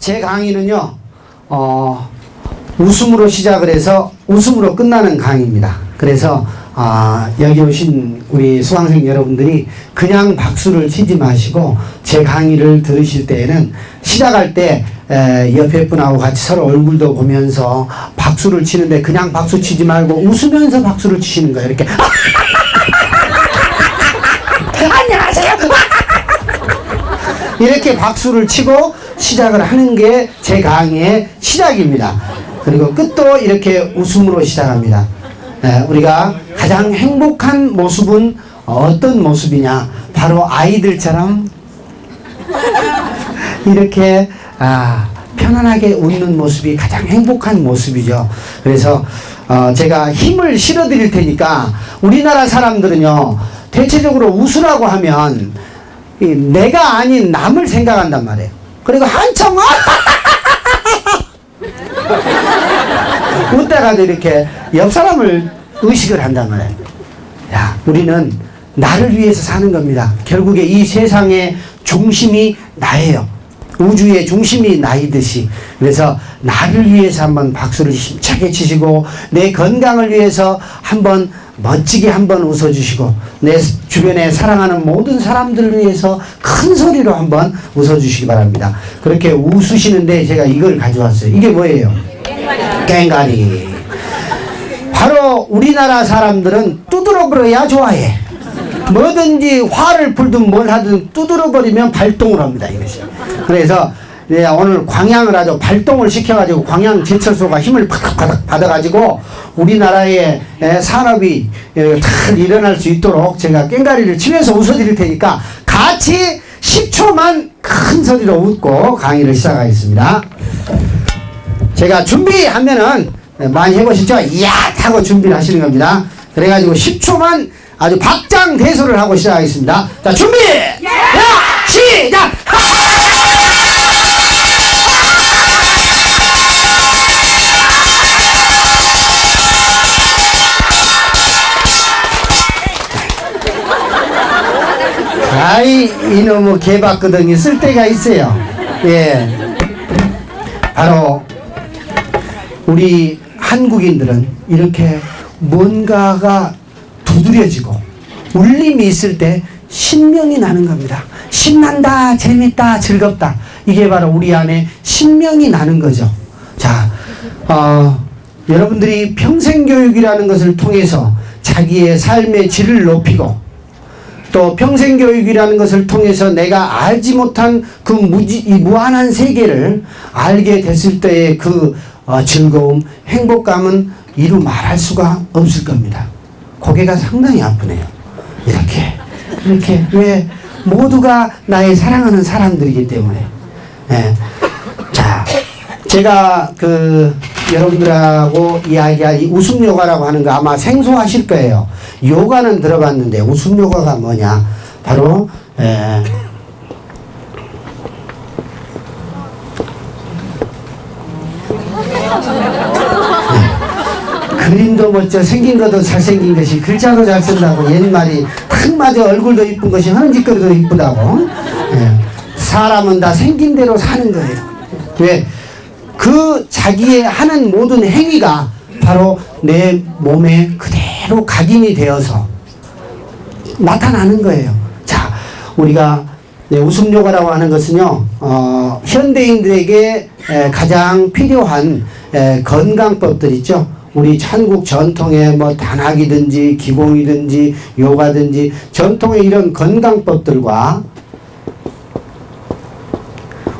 제 강의는요, 웃음으로 시작을 해서 웃음으로 끝나는 강의입니다. 그래서 여기 오신 우리 수강생 여러분들이 그냥 박수를 치지 마시고 제 강의를 들으실 때에는 시작할 때 옆에 분하고 같이 서로 얼굴도 보면서 박수를 치는데 그냥 박수 치지 말고 웃으면서 박수를 치시는 거예요. 이렇게 안녕하세요. 이렇게 박수를 치고 시작을 하는 게 제 강의의 시작입니다. 그리고 끝도 이렇게 웃음으로 시작합니다. 우리가 가장 행복한 모습은 어떤 모습이냐? 바로 아이들처럼 이렇게 편안하게 웃는 모습이 가장 행복한 모습이죠. 그래서 제가 힘을 실어 드릴 테니까 우리나라 사람들은요, 대체적으로 웃으라고 하면 내가 아닌 남을 생각한단 말이에요. 그리고 한참 웃다가도 이렇게 옆 사람을 의식을 한단 말이에요. 야, 우리는 나를 위해서 사는 겁니다. 결국에 이 세상의 중심이 나예요. 우주의 중심이 나이듯이. 그래서 나를 위해서 한번 박수를 힘차게 치시고 내 건강을 위해서 한번 멋지게 한번 웃어주시고 내 주변에 사랑하는 모든 사람들을 위해서 큰 소리로 한번 웃어주시기 바랍니다. 그렇게 웃으시는데 제가 이걸 가져왔어요. 이게 뭐예요? 꽹과리. 바로 우리나라 사람들은 두드러버려야 좋아해. 뭐든지 화를 풀든 뭘 하든 두드러버리면 발동을 합니다. 이것이. 그래서 오늘 광양을 아주 발동을 시켜가지고 광양 제철소가 힘을 팍팍 받아가지고 우리나라의 산업이 잘 일어날 수 있도록 제가 꽹과리를 치면서 웃어드릴 테니까 같이 10초만 큰 소리로 웃고 강의를 시작하겠습니다. 제가 준비하면은 많이 해보시죠? 이야! 하고 준비를 하시는 겁니다. 그래가지고 10초만 아주 박장대소를 하고 시작하겠습니다. 자, 준비! 야! 시작! 아이, 이놈의 개박거등이 쓸 때가 있어요. 예. 바로 우리 한국인들은 이렇게 뭔가가 두드려지고 울림이 있을 때 신명이 나는 겁니다. 신난다, 재밌다, 즐겁다. 이게 바로 우리 안에 신명이 나는 거죠. 자, 여러분들이 평생교육이라는 것을 통해서 자기의 삶의 질을 높이고 또 평생교육이라는 것을 통해서 내가 알지 못한 그 무한한 세계를 알게 됐을 때의 그 즐거움, 행복감은 이루 말할 수가 없을 겁니다. 고개가 상당히 아프네요. 이렇게 왜 모두가 나의 사랑하는 사람들이기 때문에. 네. 자, 제가 여러분들하고 이야기할 이 웃음 요가라고 하는 거 아마 생소하실 거예요. 요가는 들어봤는데 웃음 요가가 뭐냐? 바로 그림도 멋져 생긴 것도 잘생긴 것이 글자도 잘 쓴다고 옛말이 딱 맞아. 얼굴도 이쁜 것이 하는 짓거리도 이쁘다고. 사람은 다 생긴 대로 사는 거예요. 왜? 그 자기의 하는 모든 행위가 바로 내 몸에 그대로 각인이 되어서 나타나는 거예요. 자, 우리가 웃음 요가라고 하는 것은요, 현대인들에게 가장 필요한 건강법들 있죠. 우리 한국 전통의 뭐 단학이든지 기공이든지 요가든지 전통의 이런 건강법들과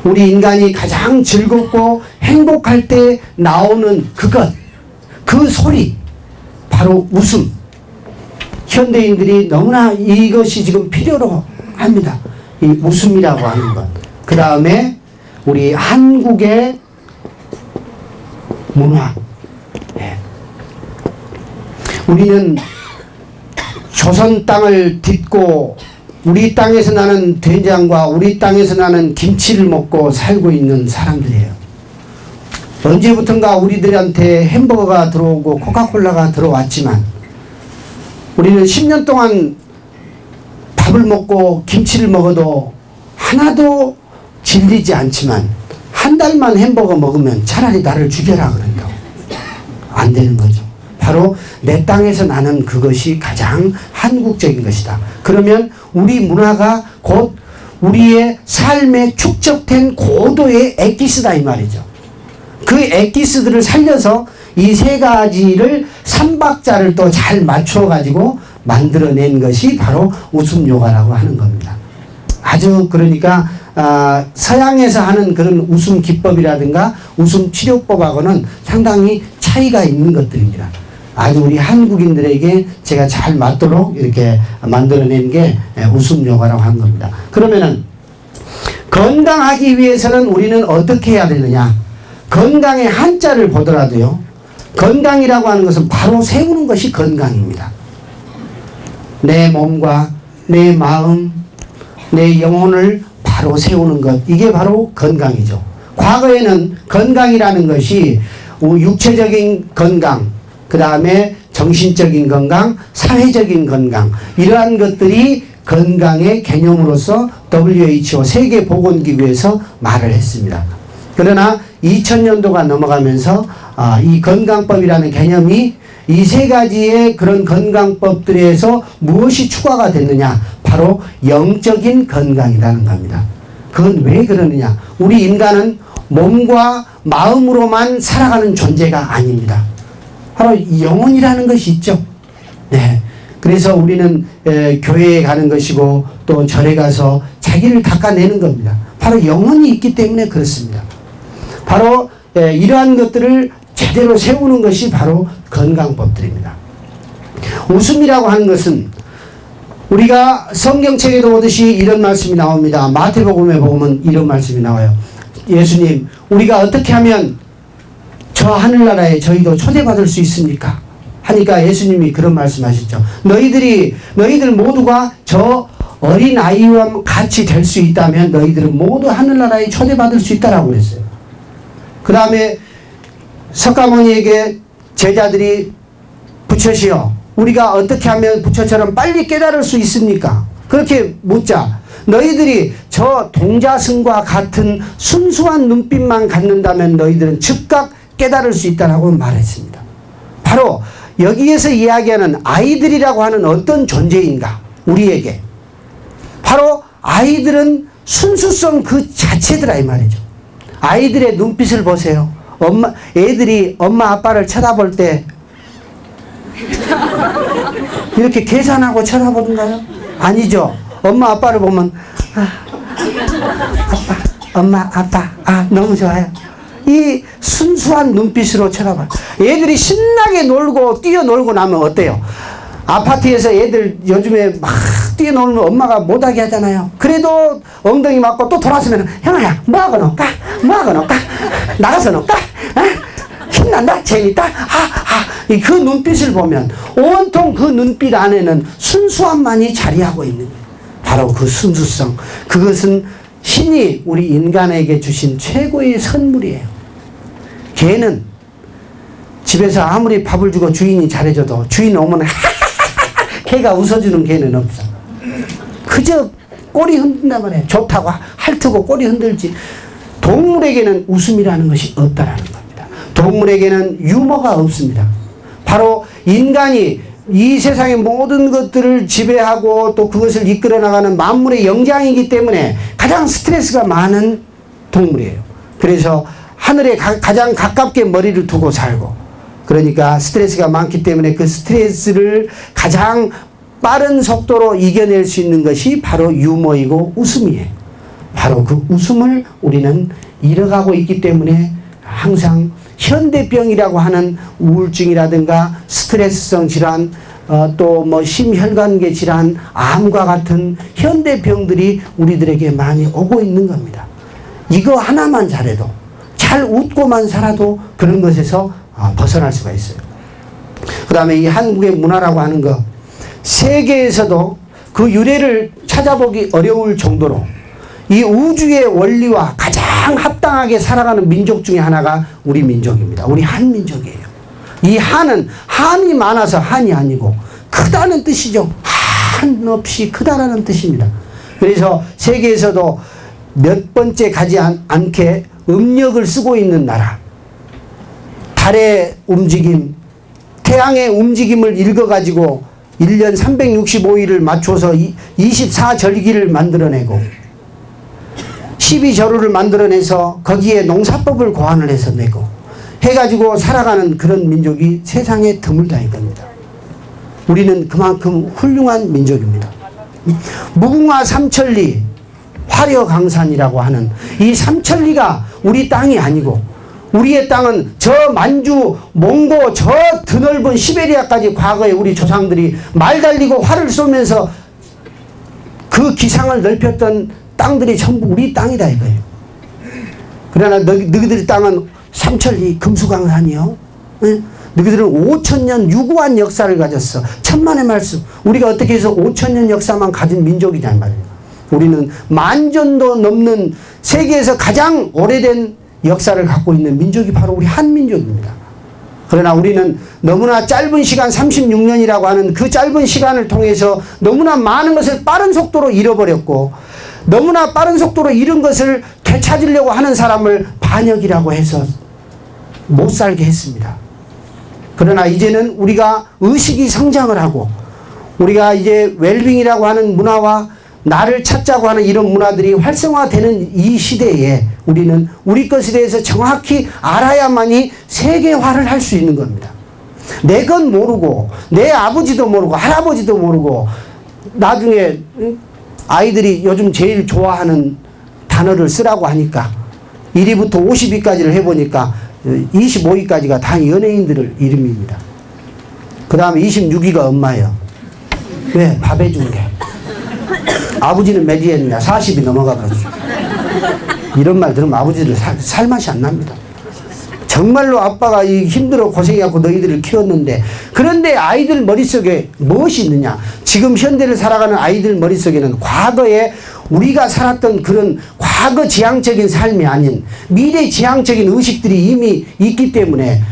우리 인간이 가장 즐겁고 행복할 때 나오는 그것, 그 소리, 바로 웃음. 현대인들이 너무나 이것이 지금 필요로 합니다. 이 웃음이라고 하는 것. 그 다음에 우리 한국의 문화. 우리는 조선 땅을 딛고 우리 땅에서 나는 된장과 우리 땅에서 나는 김치를 먹고 살고 있는 사람들이에요. 언제부턴가 우리들한테 햄버거가 들어오고 코카콜라가 들어왔지만 우리는 10년 동안 밥을 먹고 김치를 먹어도 하나도 질리지 않지만 한 달만 햄버거 먹으면 차라리 나를 죽여라 그런다고. 안 되는 거죠. 바로 내 땅에서 나는 그것이 가장 한국적인 것이다. 그러면 우리 문화가 곧 우리의 삶에 축적된 고도의 엑기스다 이 말이죠. 그 엑기스들을 살려서 이 세 가지를 삼박자를 또 잘 맞춰 가지고 만들어낸 것이 바로 웃음 요가라고 하는 겁니다. 아주 그러니까 서양에서 하는 그런 웃음 기법이라든가 웃음 치료법하고는 상당히 차이가 있는 것들입니다. 아주 우리 한국인들에게 제가 잘 맞도록 이렇게 만들어낸 게 웃음 요가라고 하는 겁니다. 그러면은 건강하기 위해서는 우리는 어떻게 해야 되느냐? 건강의 한자를 보더라도요. 건강이라고 하는 것은 바로 세우는 것이 건강입니다. 내 몸과 내 마음, 내 영혼을 바로 세우는 것. 이게 바로 건강이죠. 과거에는 건강이라는 것이 육체적인 건강, 그 다음에 정신적인 건강, 사회적인 건강, 이러한 것들이 건강의 개념으로서 WHO 세계보건기구에서 말을 했습니다. 그러나 2000년도가 넘어가면서 이 건강법이라는 개념이 이 세 가지의 그런 건강법들에서 무엇이 추가가 됐느냐? 바로 영적인 건강이라는 겁니다. 그건 왜 그러느냐? 우리 인간은 몸과 마음으로만 살아가는 존재가 아닙니다. 바로 영혼이라는 것이 있죠. 네. 그래서 우리는 교회에 가는 것이고 또 절에 가서 자기를 닦아내는 겁니다. 바로 영혼이 있기 때문에 그렇습니다. 바로 이러한 것들을 제대로 세우는 것이 바로 건강법들입니다. 웃음이라고 하는 것은 우리가 성경책에도 보듯이 이런 말씀이 나옵니다. 마태복음에 보면 이런 말씀이 나와요. 예수님, 우리가 어떻게 하면 저 하늘나라에 저희도 초대받을 수 있습니까? 하니까 예수님이 그런 말씀하셨죠. 너희들 모두가 저 어린아이와 같이 될 수 있다면 너희들은 모두 하늘나라에 초대받을 수 있다라고 했어요. 그 다음에 석가모니에게 제자들이 부처시여, 우리가 어떻게 하면 부처처럼 빨리 깨달을 수 있습니까? 그렇게 묻자 너희들이 저 동자승과 같은 순수한 눈빛만 갖는다면 너희들은 즉각 깨달을 수 있다라고 말했습니다. 바로 여기에서 이야기하는 아이들이라고 하는 어떤 존재인가? 우리에게 바로 아이들은 순수성 그 자체더라 이 말이죠. 아이들의 눈빛을 보세요. 애들이 엄마 아빠를 쳐다볼 때 이렇게 계산하고 쳐다보는가요? 아니죠. 엄마 아빠를 보면 아빠, 엄마 아빠, 너무 좋아요. 이 순수한 눈빛으로 쳐다봐요. 애들이 신나게 놀고 뛰어놀고 나면 어때요? 아파트에서 애들 요즘에 막 뛰어놀면 엄마가 못하게 하잖아요. 그래도 엉덩이 맞고 또 돌아서면 형아야 뭐하고 놀까? 뭐하고 놀까? 나가서 놀까? 신난다? 재밌다? 그 눈빛을 보면 온통 그 눈빛 안에는 순수함만이 자리하고 있는 거예요. 바로 그 순수성, 그것은 신이 우리 인간에게 주신 최고의 선물이에요. 개는 집에서 아무리 밥을 주고 주인이 잘해줘도 주인 오면 개가 웃어주는 개는 없어. 그저 꼬리 흔든단 말이에요. 좋다고 핥고 꼬리 흔들지. 동물에게는 웃음이라는 것이 없다라는 겁니다. 동물에게는 유머가 없습니다. 바로 인간이 이 세상의 모든 것들을 지배하고 또 그것을 이끌어 나가는 만물의 영장이기 때문에 가장 스트레스가 많은 동물이에요. 그래서 하늘에 가장 가깝게 머리를 두고 살고, 그러니까 스트레스가 많기 때문에 그 스트레스를 가장 빠른 속도로 이겨낼 수 있는 것이 바로 유머이고 웃음이에요. 바로 그 웃음을 우리는 잃어가고 있기 때문에 항상 현대병이라고 하는 우울증이라든가 스트레스성 질환, 또 뭐 심혈관계 질환, 암과 같은 현대병들이 우리들에게 많이 오고 있는 겁니다. 이거 하나만 잘해도, 잘 웃고만 살아도 그런 것에서 벗어날 수가 있어요. 그 다음에 이 한국의 문화라고 하는 것, 세계에서도 그 유래를 찾아보기 어려울 정도로 이 우주의 원리와 가장 합당하게 살아가는 민족 중에 하나가 우리 민족입니다. 우리 한민족이에요. 이 한은 한이 많아서 한이 아니고 크다는 뜻이죠. 한없이 크다라는 뜻입니다. 그래서 세계에서도 몇 번째 가지 않게 음력을 쓰고 있는 나라. 달의 움직임, 태양의 움직임을 읽어가지고 1년 365일을 맞춰서 24절기를 만들어내고 12절호를 만들어내서 거기에 농사법을 고안을 해서 내고 해가지고 살아가는 그런 민족이 세상에 드물다 이겁니다. 우리는 그만큼 훌륭한 민족입니다. 무궁화 삼천리 화려강산이라고 하는 이 삼천리가 우리 땅이 아니고 우리의 땅은 저 만주, 몽고, 저 드넓은 시베리아까지 과거에 우리 조상들이 말 달리고 활을 쏘면서 그 기상을 넓혔던 땅들이 전부 우리 땅이다 이거예요. 그러나 너희들 땅은 삼천리 금수강산이요. 네? 너희들은 5천년 유구한 역사를 가졌어. 천만의 말씀. 우리가 어떻게 해서 5천년 역사만 가진 민족이란 말이에요. 우리는 만전도 넘는 세계에서 가장 오래된 역사를 갖고 있는 민족이 바로 우리 한민족입니다. 그러나 우리는 너무나 짧은 시간 36년이라고 하는 그 짧은 시간을 통해서 너무나 많은 것을 빠른 속도로 잃어버렸고 너무나 빠른 속도로 잃은 것을 되찾으려고 하는 사람을 반역이라고 해서 못 살게 했습니다. 그러나 이제는 우리가 의식이 성장을 하고 우리가 이제 웰빙이라고 하는 문화와 나를 찾자고 하는 이런 문화들이 활성화되는 이 시대에 우리는 우리 것에 대해서 정확히 알아야만이 세계화를 할 수 있는 겁니다. 내 건 모르고 내 아버지도 모르고 할아버지도 모르고 나중에 아이들이 요즘 제일 좋아하는 단어를 쓰라고 하니까 1위부터 50위까지를 해보니까 25위까지가 다 연예인들 이름입니다. 그 다음에 26위가 엄마예요. 왜? 밥 해준 게. 아버지는 몇 위 했느냐? 40이 넘어가 버렸어. 이런 말 들으면 아버지들 살맛이 안 납니다. 정말로 아빠가 힘들어 고생해갖고 너희들을 키웠는데 그런데 아이들 머릿속에 무엇이 있느냐? 지금 현대를 살아가는 아이들 머릿속에는 과거에 우리가 살았던 그런 과거 지향적인 삶이 아닌 미래 지향적인 의식들이 이미 있기 때문에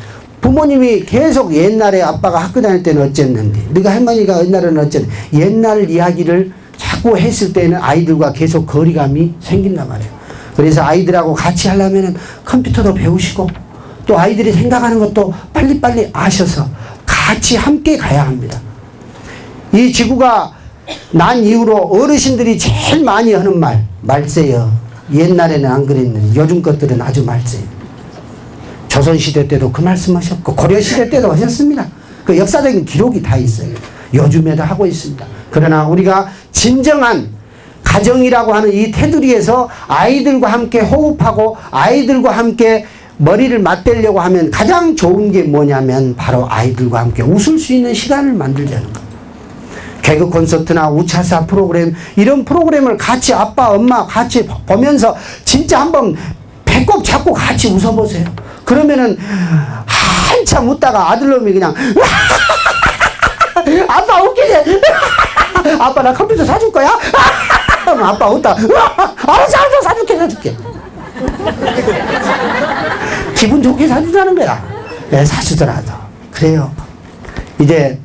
부모님이 계속 옛날에 아빠가 학교 다닐 때는 어쨌는데 네가 할머니가 옛날에는 어쨌는데 옛날 이야기를 자꾸 했을 때는 아이들과 계속 거리감이 생긴단 말이에요. 그래서 아이들하고 같이 하려면 컴퓨터도 배우시고 또 아이들이 생각하는 것도 빨리빨리 아셔서 같이 함께 가야 합니다. 이 지구가 난 이후로 어르신들이 제일 많이 하는 말세요. 옛날에는 안 그랬는데 요즘 것들은 아주 말세요. 조선시대 때도 그 말씀하셨고 고려시대 때도 하셨습니다. 그 역사적인 기록이 다 있어요. 요즘에도 하고 있습니다. 그러나 우리가 진정한 가정이라고 하는 이 테두리에서 아이들과 함께 호흡하고 아이들과 함께 머리를 맞대려고 하면 가장 좋은 게 뭐냐면 바로 아이들과 함께 웃을 수 있는 시간을 만들자는 거예요. 개그 콘서트나 우차사 프로그램 이런 프로그램을 같이 아빠 엄마 같이 보면서 진짜 한번 배꼽 잡고 같이 웃어보세요. 그러면은 한참 웃다가 아들놈이 그냥 아빠 웃기지? 아빠 나 컴퓨터 사줄 거야? 아빠 웃다 알았어 사줄게 기분 좋게 사주자는 거야. 네, 사주더라도 그래요. 이제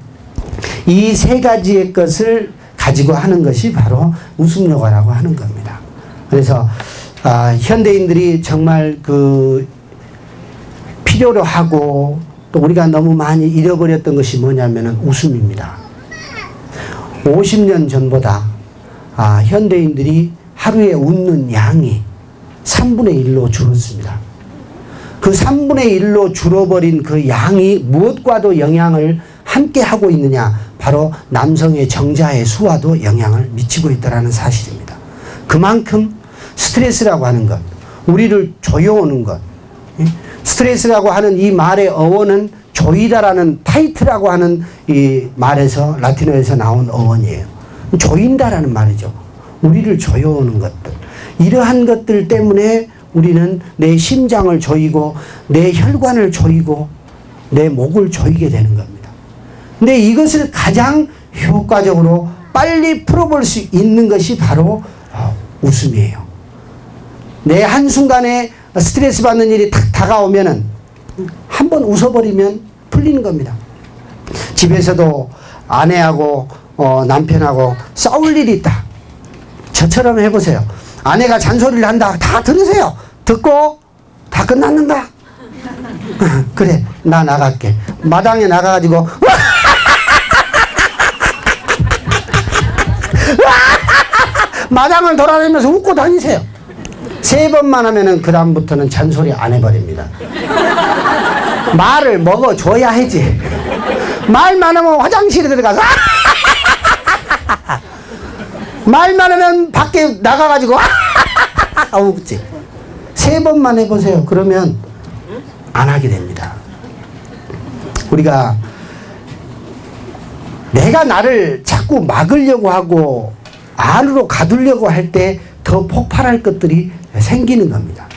이 세 가지의 것을 가지고 하는 것이 바로 웃음요가라고 하는 겁니다. 그래서 현대인들이 정말 그 필요로 하고 또 우리가 너무 많이 잃어버렸던 것이 뭐냐면은 웃음입니다. 50년 전보다 현대인들이 하루에 웃는 양이 3분의 1로 줄었습니다. 그 3분의 1로 줄어버린 그 양이 무엇과도 영향을 함께 하고 있느냐? 바로 남성의 정자의 수와도 영향을 미치고 있다는 사실입니다. 그만큼 스트레스라고 하는 것, 우리를 조여오는 것, 스트레스라고 하는 이 말의 어원은 조이다라는 타이트라고 하는 이 말에서 라틴어에서 나온 어원이에요. 조인다라는 말이죠. 우리를 조여오는 것들. 이러한 것들 때문에 우리는 내 심장을 조이고 내 혈관을 조이고 내 목을 조이게 되는 겁니다. 근데 이것을 가장 효과적으로 빨리 풀어볼 수 있는 것이 바로 웃음이에요. 내 한순간에 스트레스 받는 일이 탁 다가오면은 한번 웃어버리면 풀리는 겁니다. 집에서도 아내하고 남편하고 싸울 일이 있다. 저처럼 해보세요. 아내가 잔소리를 한다. 다 들으세요. 듣고 끝났는가? 그래, 나 나갈게. 마당에 나가가지고 마당을 돌아다니면서 웃고 다니세요. 3번만 하면은 그 다음부터는 잔소리 안 해버립니다. 말을 먹어줘야 하지. 말만 하면 화장실에 들어가서 말만 하면 밖에 나가가지고 웃지. 3번만 해보세요. 그러면 안 하게 됩니다. 우리가 내가 나를 자꾸 막으려고 하고 안으로 가두려고 할 때 더 폭발할 것들이 생기는 겁니다.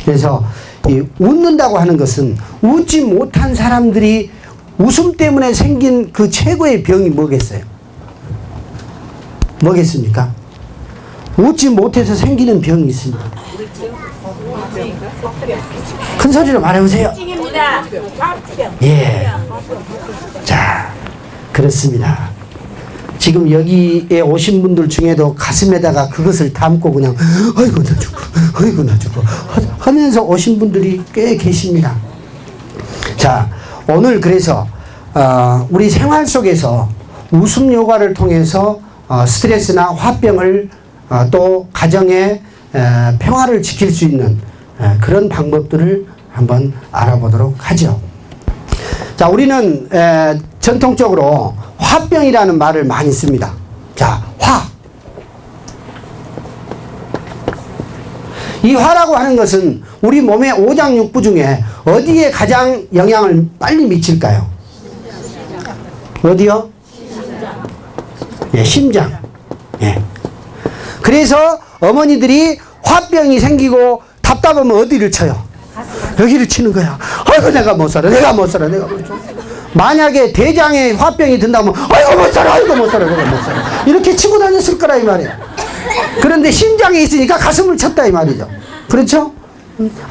그래서 이 웃는다고 하는 것은 웃지 못한 사람들이 웃음 때문에 생긴 그 최고의 병이 뭐겠어요? 뭐겠습니까? 웃지 못해서 생기는 병이 있습니다. 큰 소리로 말해보세요. 예. 자, 그렇습니다. 지금 여기에 오신 분들 중에도 가슴에다가 그것을 담고 그냥 아이고 나 죽어, 아이고 나 죽어 하면서 오신 분들이 꽤 계십니다. 자, 오늘 그래서 우리 생활 속에서 웃음 요가를 통해서 스트레스나 화병을 또 가정의 평화를 지킬 수 있는 그런 방법들을 한번 알아보도록 하죠. 자, 우리는 전통적으로 화병이라는 말을 많이 씁니다. 자, 화. 이 화라고 하는 것은 우리 몸의 오장육부 중에 어디에 가장 영향을 빨리 미칠까요? 어디요? 예, 심장. 예. 그래서 어머니들이 화병이 생기고 답답하면 어디를 쳐요? 여기를 치는 거야. 아이고 내가 못 살아, 내가 못 살아, 내가 못 살아. 만약에 대장에 화병이 든다면 아이고 못 살아, 아이고 못 살아, 내가 못 살아. 이렇게 치고 다녔을 거라 이 말이야. 그런데 심장에 있으니까 가슴을 쳤다 이 말이죠. 그렇죠?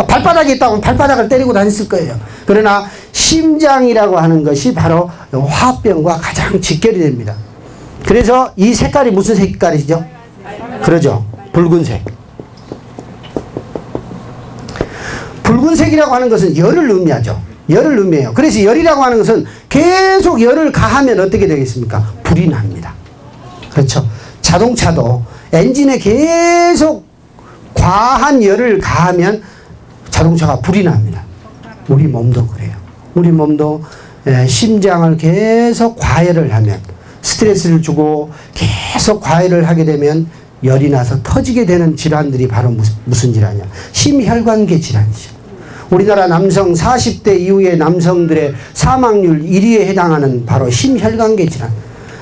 발바닥에 있다면 발바닥을 때리고 다녔을 거예요. 그러나 심장이라고 하는 것이 바로 화병과 가장 직결이 됩니다. 그래서 이 색깔이 무슨 색깔이죠? 그러죠. 붉은색. 붉은색이라고 하는 것은 열을 의미하죠. 열을 의미해요. 그래서 열이라고 하는 것은 계속 열을 가하면 어떻게 되겠습니까? 불이 납니다. 그렇죠. 자동차도 엔진에 계속 과한 열을 가하면 자동차가 불이 납니다. 우리 몸도 그래요. 우리 몸도 심장을 계속 과열을 하면 스트레스를 주고 계속 과열을 하게 되면 열이 나서 터지게 되는 질환들이 바로 무슨 질환이냐? 심혈관계 질환이죠. 우리나라 남성 40대 이후의 남성들의 사망률 1위에 해당하는 바로 심혈관계 질환.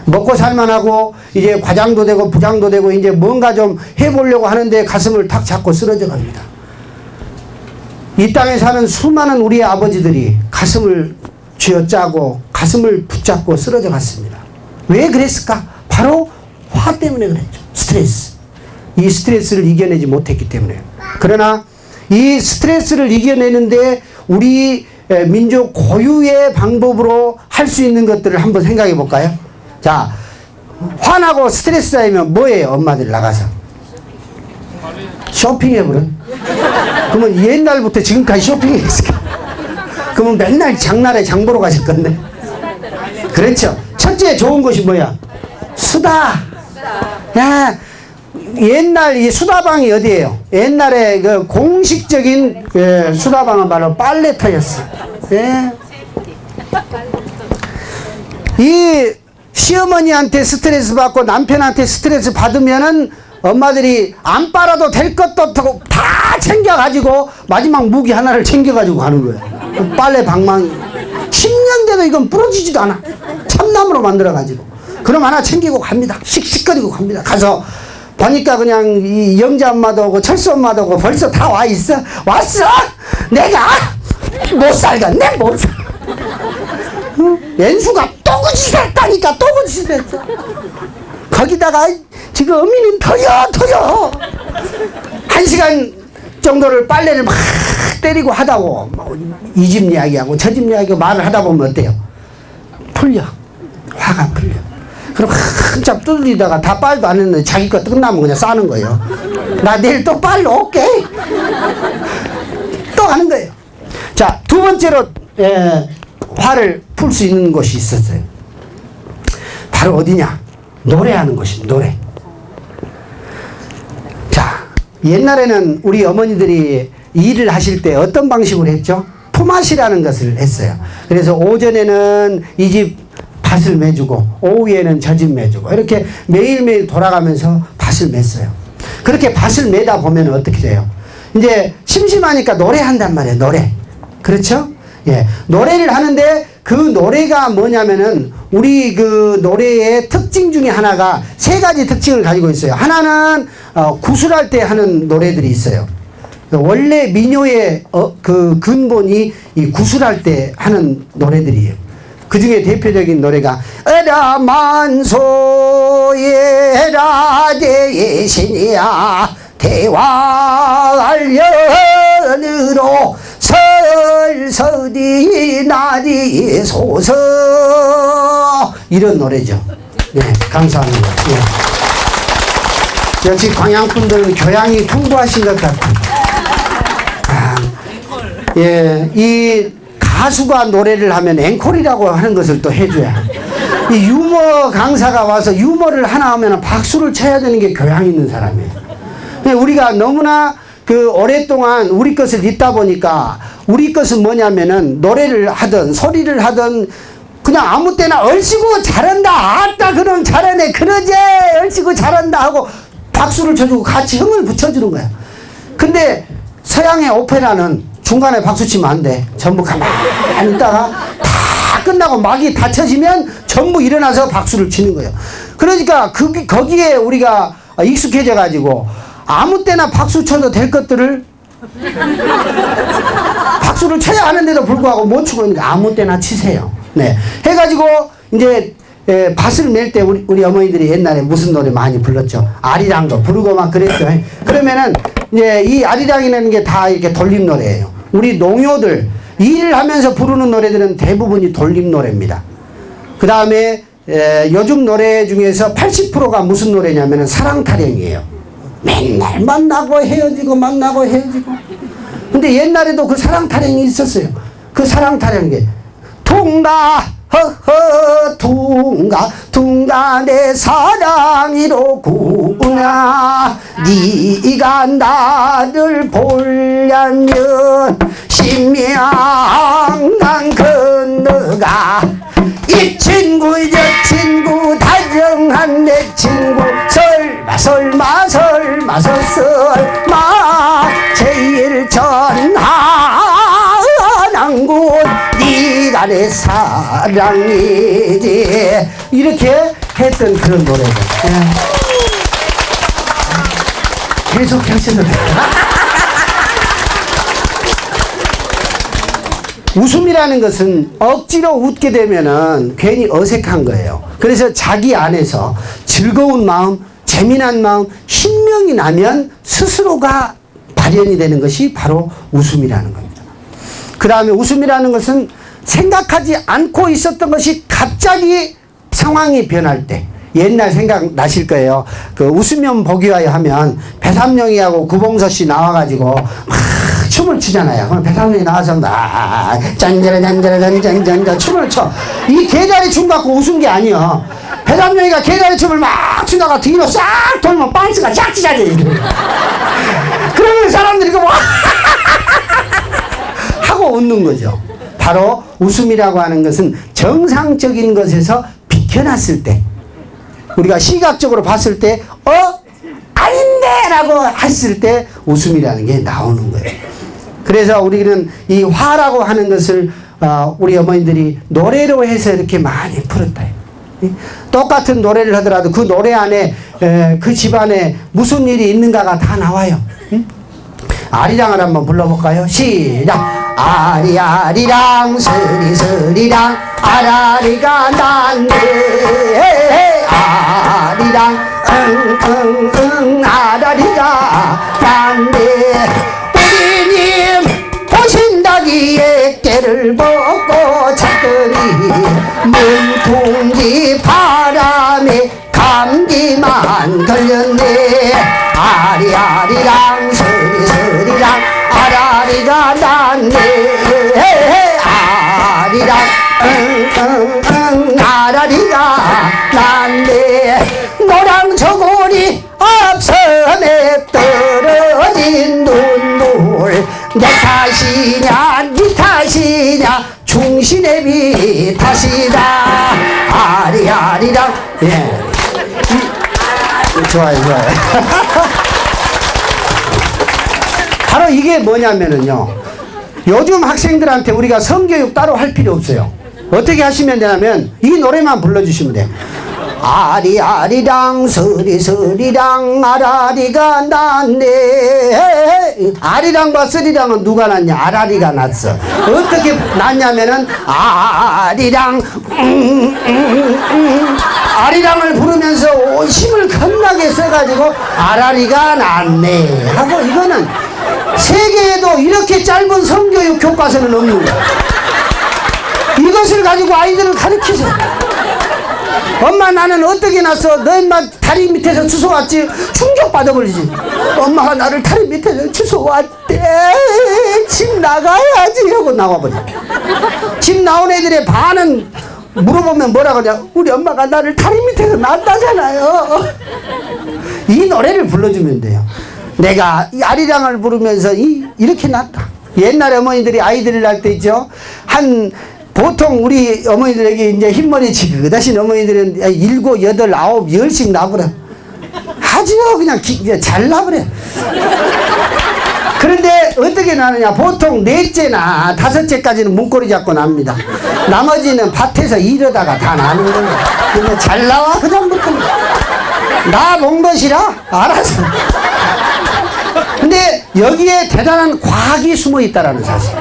먹고 살만하고 이제 과장도 되고 부장도 되고 이제 뭔가 좀 해보려고 하는데 가슴을 탁 잡고 쓰러져 갑니다. 이 땅에 사는 수많은 우리의 아버지들이 가슴을 쥐어짜고 가슴을 붙잡고 쓰러져 갔습니다. 왜 그랬을까? 바로 화 때문에 그랬죠. 스트레스. 이 스트레스를 이겨내지 못했기 때문에. 그러나 이 스트레스를 이겨내는데 우리 민족 고유의 방법으로 할 수 있는 것들을 한번 생각해 볼까요? 자, 화나고 스트레스 쌓이면 뭐예요? 엄마들 나가서 쇼핑해버려. 그러면 옛날부터 지금까지 쇼핑했을까? 그러면 맨날 장날에 장 보러 가실 건데. 그렇죠. 첫째 좋은 것이 뭐야? 수다. 야, 옛날 이 수다방이 어디예요? 옛날에 그 공식적인 그 수다방은 바로 빨래터였어. 예. 이 시어머니한테 스트레스 받고 남편한테 스트레스 받으면은 엄마들이 안 빨아도 될 것도 다 챙겨가지고 마지막 무기 하나를 챙겨가지고 가는 거예요. 빨래 방망이. 10년 돼도 이건 부러지지도 않아. 참나무로 만들어가지고. 그럼 하나 챙기고 갑니다. 씩씩거리고 갑니다. 가서 보니까 그냥 이 영자 엄마도 오고 철수 엄마도 오고 벌써 다 와 있어. 왔어? 내가 못 살겠네, 못 살. 연수가 또 그짓을 했다니까, 또 그짓을 했어. 거기다가 지금 어미는 터여. 1시간 정도를 빨래를 막 때리고 하다고 이 집 이야기하고 저 집 이야기하고 말을 하다 보면 어때요? 풀려. 화가 풀려. 그럼 한참 뚫리다가 다 빨도 안 했는데 자기 거 끝나면 그냥 싸는 거예요. 나 내일 또 빨러 올게. 또 넘어가는 거예요. 자, 두 번째로 화를 풀 수 있는 곳이 있었어요. 바로 어디냐? 노래하는 곳입니다. 노래. 자, 옛날에는 우리 어머니들이 일을 하실 때 어떤 방식으로 했죠? 품앗이라는 것을 했어요. 그래서 오전에는 이 집 밭을 매주고 오후에는 저 집 매주고 이렇게 매일매일 돌아가면서 밭을 맸어요. 그렇게 밭을 매다 보면 어떻게 돼요? 이제 심심하니까 노래한단 말이에요. 노래. 그렇죠? 예. 노래를 하는데 그 노래가 뭐냐면은 우리 그 노래의 특징 중에 하나가 세 가지 특징을 가지고 있어요. 하나는 구술할 때 하는 노래들이 있어요. 원래 민요의 그 근본이 이 구술할 때 하는 노래들이에요. 그 중에 대표적인 노래가 에라 만소에라 대신이야 대화알련으로 설설이 나리소서 이런 노래죠. 네, 감사합니다. 네. 역시 광양분들은 교양이 풍부하신 것 같아요. 예, 이 가수가 노래를 하면 앵콜이라고 하는 것을 또 해줘야. 이 유머 강사가 와서 유머를 하나 하면 박수를 쳐야 되는 게 교양 있는 사람이에요. 우리가 너무나 그 오랫동안 우리 것을 잊다 보니까 우리 것은 뭐냐면은 노래를 하든 소리를 하든 그냥 아무 때나 얼씨구 잘한다 아따 그럼 잘하네 그러지 얼씨구 잘한다 하고 박수를 쳐주고 같이 흥을 붙여주는 거야. 근데 서양의 오페라는 중간에 박수 치면 안 돼. 전부 가만히 있다가 다 끝나고 막이 닫혀지면 전부 일어나서 박수를 치는 거예요. 그러니까 거기에 우리가 익숙해져 가지고 아무 때나 박수 쳐도 될 것들을 박수를 쳐야 하는데도 불구하고 못 치고 있으니까 아무 때나 치세요. 네. 해가지고 이제 밭을 멜 때 우리 어머니들이 옛날에 무슨 노래 많이 불렀죠. 아리랑도 부르고 막 그랬죠. 그러면은 이제 이 아리랑이라는 게 다 이렇게 돌림 노래예요. 우리 농요들 일을 하면서 부르는 노래들은 대부분이 돌림 노래입니다. 그 다음에 요즘 노래 중에서 80%가 무슨 노래냐면은 사랑 타령이에요. 맨날 만나고 헤어지고 만나고 헤어지고. 근데 옛날에도 그 사랑 타령이 있었어요. 그 사랑 타령이 게 둥가 허허 둥가 내 사랑이로구나 네가 나를 보려면 심양강 건너가 이 친구 저 친구 다정한 내 친구 설마 제일 전하는 곳 네가 내 사랑이지 이렇게 했던 그런 노래들. 계속 하셔도 돼요. 웃음이라는 것은 억지로 웃게 되면은 괜히 어색한 거예요. 그래서 자기 안에서 즐거운 마음, 재미난 마음, 신명이 나면 스스로가 발현이 되는 것이 바로 웃음이라는 겁니다. 그 다음에 웃음이라는 것은 생각하지 않고 있었던 것이 갑자기 상황이 변할 때 옛날 생각 나실 거예요. 그 웃으면 복이와요 하면 배삼룡이하고 구봉서 씨 나와가지고 막 춤을 추잖아요. 그럼 배삼룡이 나와서 짠짜라짠짜라짠짠짠짠 춤을 춰. 이 개다리 춤 갖고 웃은 게 아니야. 배삼룡이가 개다리 춤을 막 추다가 뒤로 싹 돌면 빤스가 쫙 찢어져. 그러면 사람들이 그 하고 웃는 거죠. 바로 웃음이라고 하는 것은 정상적인 것에서 비켜났을 때 우리가 시각적으로 봤을 때 아닌데 라고 했을 때 웃음이라는 게 나오는 거예요. 그래서 우리는 이 화라고 하는 것을 우리 어머니들이 노래로 해서 이렇게 많이 풀었다. 똑같은 노래를 하더라도 그 노래 안에 그 집안에 무슨 일이 있는가가 다 나와요. 아리랑을 한번 불러볼까요? 시작! 아리아리랑 스리스리랑 아라리가 난데 아리랑 응응응 아라리가 난데 우리님 보신다기에 깨를 벗고 찾더니 문풍지 바람에 감기만 걸렸네 아리아리랑 스리스리랑 아라리 아라리가 났네 아리랑 아라리가 났네 노랑 저고리 앞선에 떨어진 눈물 내 탓이냐 네 탓이냐 중신의 비 탓이다 아리아리랑 예. 좋아요 좋아요 바로 이게 뭐냐면은요 요즘 학생들한테 우리가 성교육 따로 할 필요 없어요. 어떻게 하시면 되냐면 이 노래만 불러주시면 돼요. 아리아리랑 서리서리랑 아라리가 났네. 아리랑과 서리랑은 누가 났냐? 아라리가 났어. 어떻게 났냐면은 아리랑 아리랑을 부르면서 힘을 겁나게 써가지고 아라리가 났네 하고 이거는 세계에도 이렇게 짧은 성교육 교과서는 없는 거야. 이것을 가지고 아이들을 가르치세요. 엄마 나는 어떻게 났어? 너 엄마 다리 밑에서 주워왔지? 충격받아버리지. 엄마가 나를 다리 밑에서 주워왔대. 집 나가야지 하고 나와버려. 집 나온 애들의 반은 물어보면 뭐라 그러냐? 우리 엄마가 나를 다리 밑에서 낳았다잖아요. 이 노래를 불러주면 돼요. 내가 이 아리랑을 부르면서 이렇게 났다. 옛날에 어머니들이 아이들을 낳을 때 있죠. 보통 우리 어머니들에게 이제 흰머리 지그다신 어머니들은 7, 8, 9, 10씩 나버려. 아주 그냥 잘 나버려. 그런데 어떻게 나느냐. 보통 4째나 5째까지는 문고리 잡고 납니다. 나머지는 밭에서 이러다가 다 나는 거예요. 그냥 잘 나와 그다음부터. 나 본 것이라 알아서. 근데 여기에 대단한 과학이 숨어 있다라는 사실.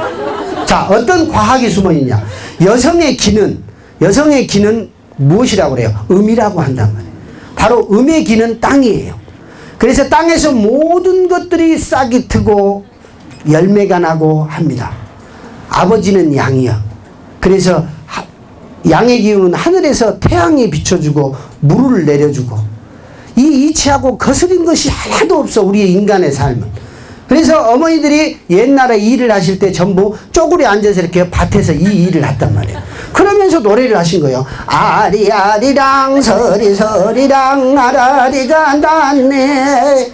자, 어떤 과학이 숨어 있냐? 여성의 기는 무엇이라고 그래요? 음이라고 한단 말이에요. 바로 음의 기는 땅이에요. 그래서 땅에서 모든 것들이 싹이 트고 열매가 나고 합니다. 아버지는 양이요. 그래서 양의 기운은 하늘에서 태양이 비춰주고 물을 내려주고 이 이치하고 거스린 것이 하나도 없어 우리 인간의 삶은. 그래서 어머니들이 옛날에 일을 하실 때 전부 쪼그려 앉아서 이렇게 밭에서 이 일을 했단 말이에요. 그러면서 노래를 하신 거예요. 아리아리랑 서리서리랑 아라리가 났네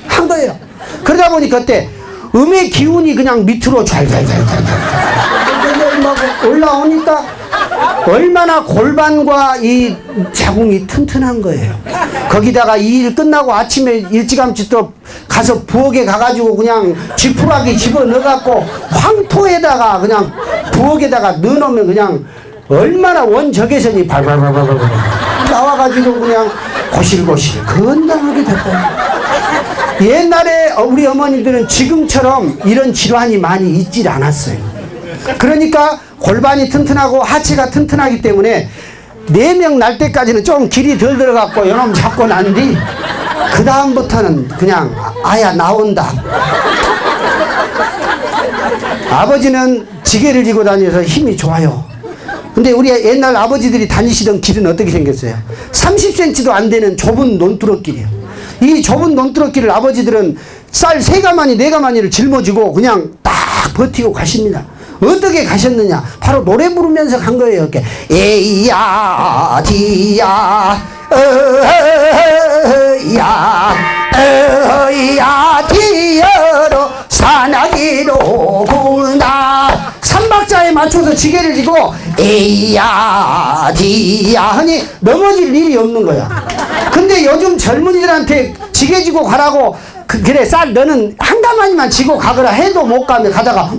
한 거예요. 그러다 보니 그때 음의 기운이 그냥 밑으로 잘잘잘잘 올라오니까 얼마나 골반과 이 자궁이 튼튼한 거예요. 거기다가 이 일 끝나고 아침에 일찌감치 또 가서 부엌에 가가지고 그냥 지푸라기 집어넣어갖고 황토에다가 그냥 부엌에다가 넣어놓으면 그냥 얼마나 원적외선이 발발발발발 나와가지고 그냥 고실고실 건강하게 됐다. 옛날에 우리 어머니들은 지금처럼 이런 질환이 많이 있질 않았어요. 그러니까 골반이 튼튼하고 하체가 튼튼하기 때문에 4명 날 때까지는 좀 길이 덜 들어갔고 요놈 잡고 난 뒤 그 다음부터는 그냥 아야 나온다. 아버지는 지게를 지고 다녀서 힘이 좋아요. 근데 우리 옛날 아버지들이 다니시던 길은 어떻게 생겼어요? 30cm도 안 되는 좁은 논두렁길이에요. 이 좁은 논두렁길을 아버지들은 쌀 3가마니 4가마니를 짊어지고 그냥 딱 버티고 가십니다. 어떻게 가셨느냐? 바로 노래 부르면서 간 거예요. 이렇게 에이야 디야 어야 어야 디여로 산악이로 구나 3박자에 맞춰서 지게를 지고 에이야 디야 하니 넘어질 일이 없는 거야. 근데 요즘 젊은이들한테 지게 지고 가라고 그래 쌀 너는 한 가마니만 지고 가거라 해도 못 가면 가다가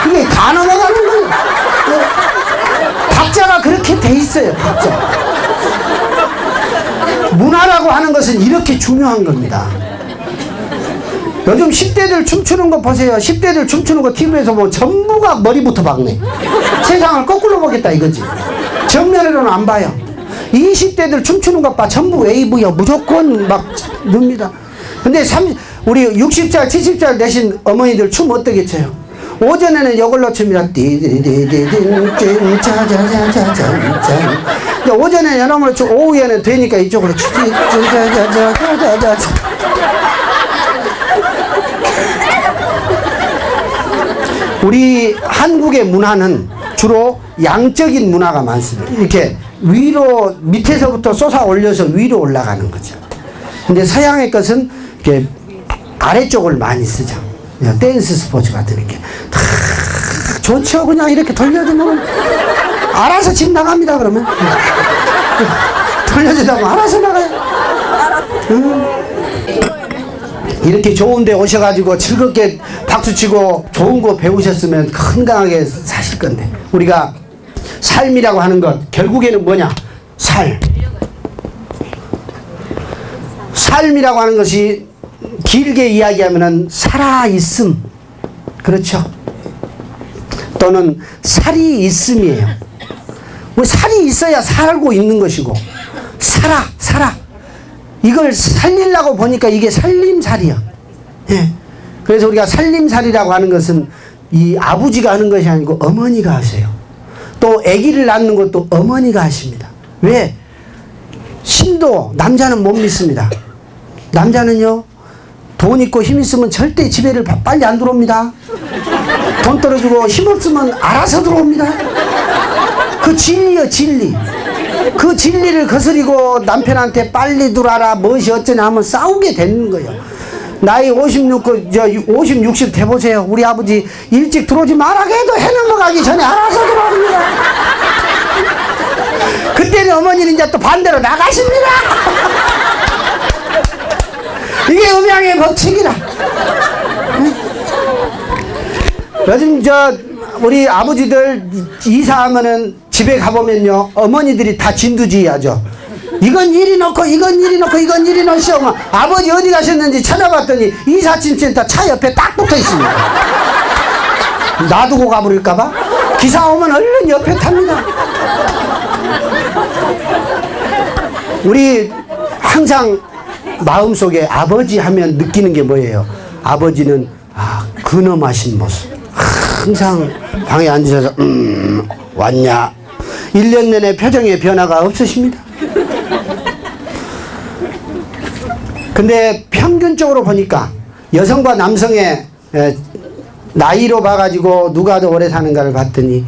그게 다 넘어가는 거예요. 박자가 그렇게 돼 있어요. 박자. 문화라고 하는 것은 이렇게 중요한 겁니다. 요즘 10대들 춤추는 거 보세요. 10대들 춤추는 거 TV에서 보면 전부가 머리부터 박네. 세상을 거꾸로 보겠다 이거지. 정면으로는 안 봐요. 20대들 춤추는 것 봐. 전부 웨이브요. 무조건 막 넣습니다. 근데 우리 60살, 70살 되신 어머니들 춤 어떻게 춰요? 오전에는 이걸로 춥니다. 띠디디디딘 짜자자자자자. 오전에는 여러분을 추고 오후에는 되니까 이쪽으로 추지. 우리 한국의 문화는 주로 양적인 문화가 많습니다. 이렇게 위로 밑에서부터 솟아 올려서 위로 올라가는 거죠. 근데 서양의 것은 이렇게 아래쪽을 많이 쓰죠. 댄스 스포츠 같은 이렇게 다 좋죠. 그냥 이렇게 돌려주면 알아서 집 나갑니다. 그러면 돌려주다 보면 알아서 나가요. 이렇게 좋은 데 오셔가지고 즐겁게 박수치고 좋은 거 배우셨으면 건강하게 사실 건데, 우리가 삶이라고 하는 것 결국에는 뭐냐? 삶이라고 하는 것이 길게 이야기하면은 살아있음, 그렇죠? 또는 살이 있음이에요. 뭐 살이 있어야 살고 있는 것이고, 살아 이걸 살리려고 보니까 이게 살림살이야. 예. 그래서 우리가 살림살이라고 하는 것은 이 아버지가 하는 것이 아니고 어머니가 하세요. 또 아기를 낳는 것도 어머니가 하십니다. 왜? 신도 남자는 못 믿습니다. 남자는요, 돈 있고 힘 있으면 절대 집에를 빨리 안 들어옵니다. 돈 떨어지고 힘 없으면 알아서 들어옵니다. 그 진리요, 진리. 그 진리를 거스리고 남편한테 빨리 들어와라 무엇이 어쩌냐 하면 싸우게 되는 거예요. 나이 50, 60 돼보세요. 우리 아버지 일찍 들어오지 말라고 해도 해 넘어가기 전에 알아서 들어옵니다. 그때는 어머니는 이제 또 반대로 나가십니다. 이게 음양의 법칙이라. 요즘 우리 아버지들 이사하면은 집에 가보면요, 어머니들이 다 진두지휘하죠. 이건 이리 넣고 이건 이리 넣고 이건 이리 넣으시오. 아버지 어디 가셨는지 찾아봤더니 이삿짐센터 차 옆에 딱 붙어 있습니다. 놔두고 가버릴까봐 기사 오면 얼른 옆에 탑니다. 우리 항상 마음속에 아버지 하면 느끼는 게 뭐예요? 아버지는 근엄하신 모습. 항상 방에 앉으셔서 왔냐? 1년 내내 표정의 변화가 없으십니다. 근데 평균적으로 보니까 여성과 남성의 나이로 봐가지고 누가 더 오래 사는가를 봤더니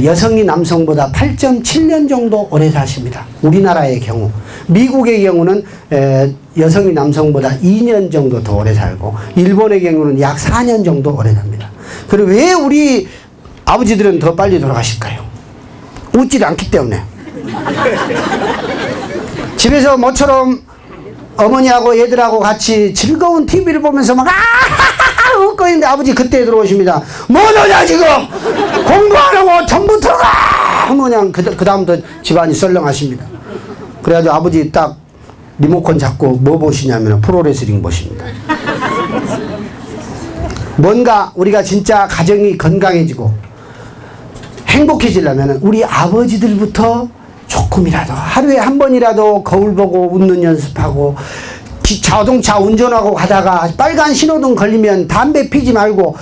여성이 남성보다 8.7년 정도 오래 사십니다. 우리나라의 경우. 미국의 경우는 여성이 남성보다 2년 정도 더 오래 살고, 일본의 경우는 약 4년 정도 오래 삽니다. 그리고 왜 우리 아버지들은 더 빨리 돌아가실까요? 웃질 않기 때문에. 집에서 모처럼 어머니하고 얘들하고 같이 즐거운 TV를 보면서 막 웃고 있는데 아버지 그때 들어오십니다. 뭐하냐 지금? 공부 안 하고 전부 들어가! 그냥 그 다음부터 집안이 썰렁하십니다. 그래가지고 아버지 딱 리모컨 잡고 뭐 보시냐면 프로레슬링 보십니다. 뭔가 우리가 진짜 가정이 건강해지고 행복해지려면 우리 아버지들부터 조금이라도 하루에 한 번이라도 거울 보고 웃는 연습하고, 자동차 운전하고 가다가 빨간 신호등 걸리면 담배 피지 말고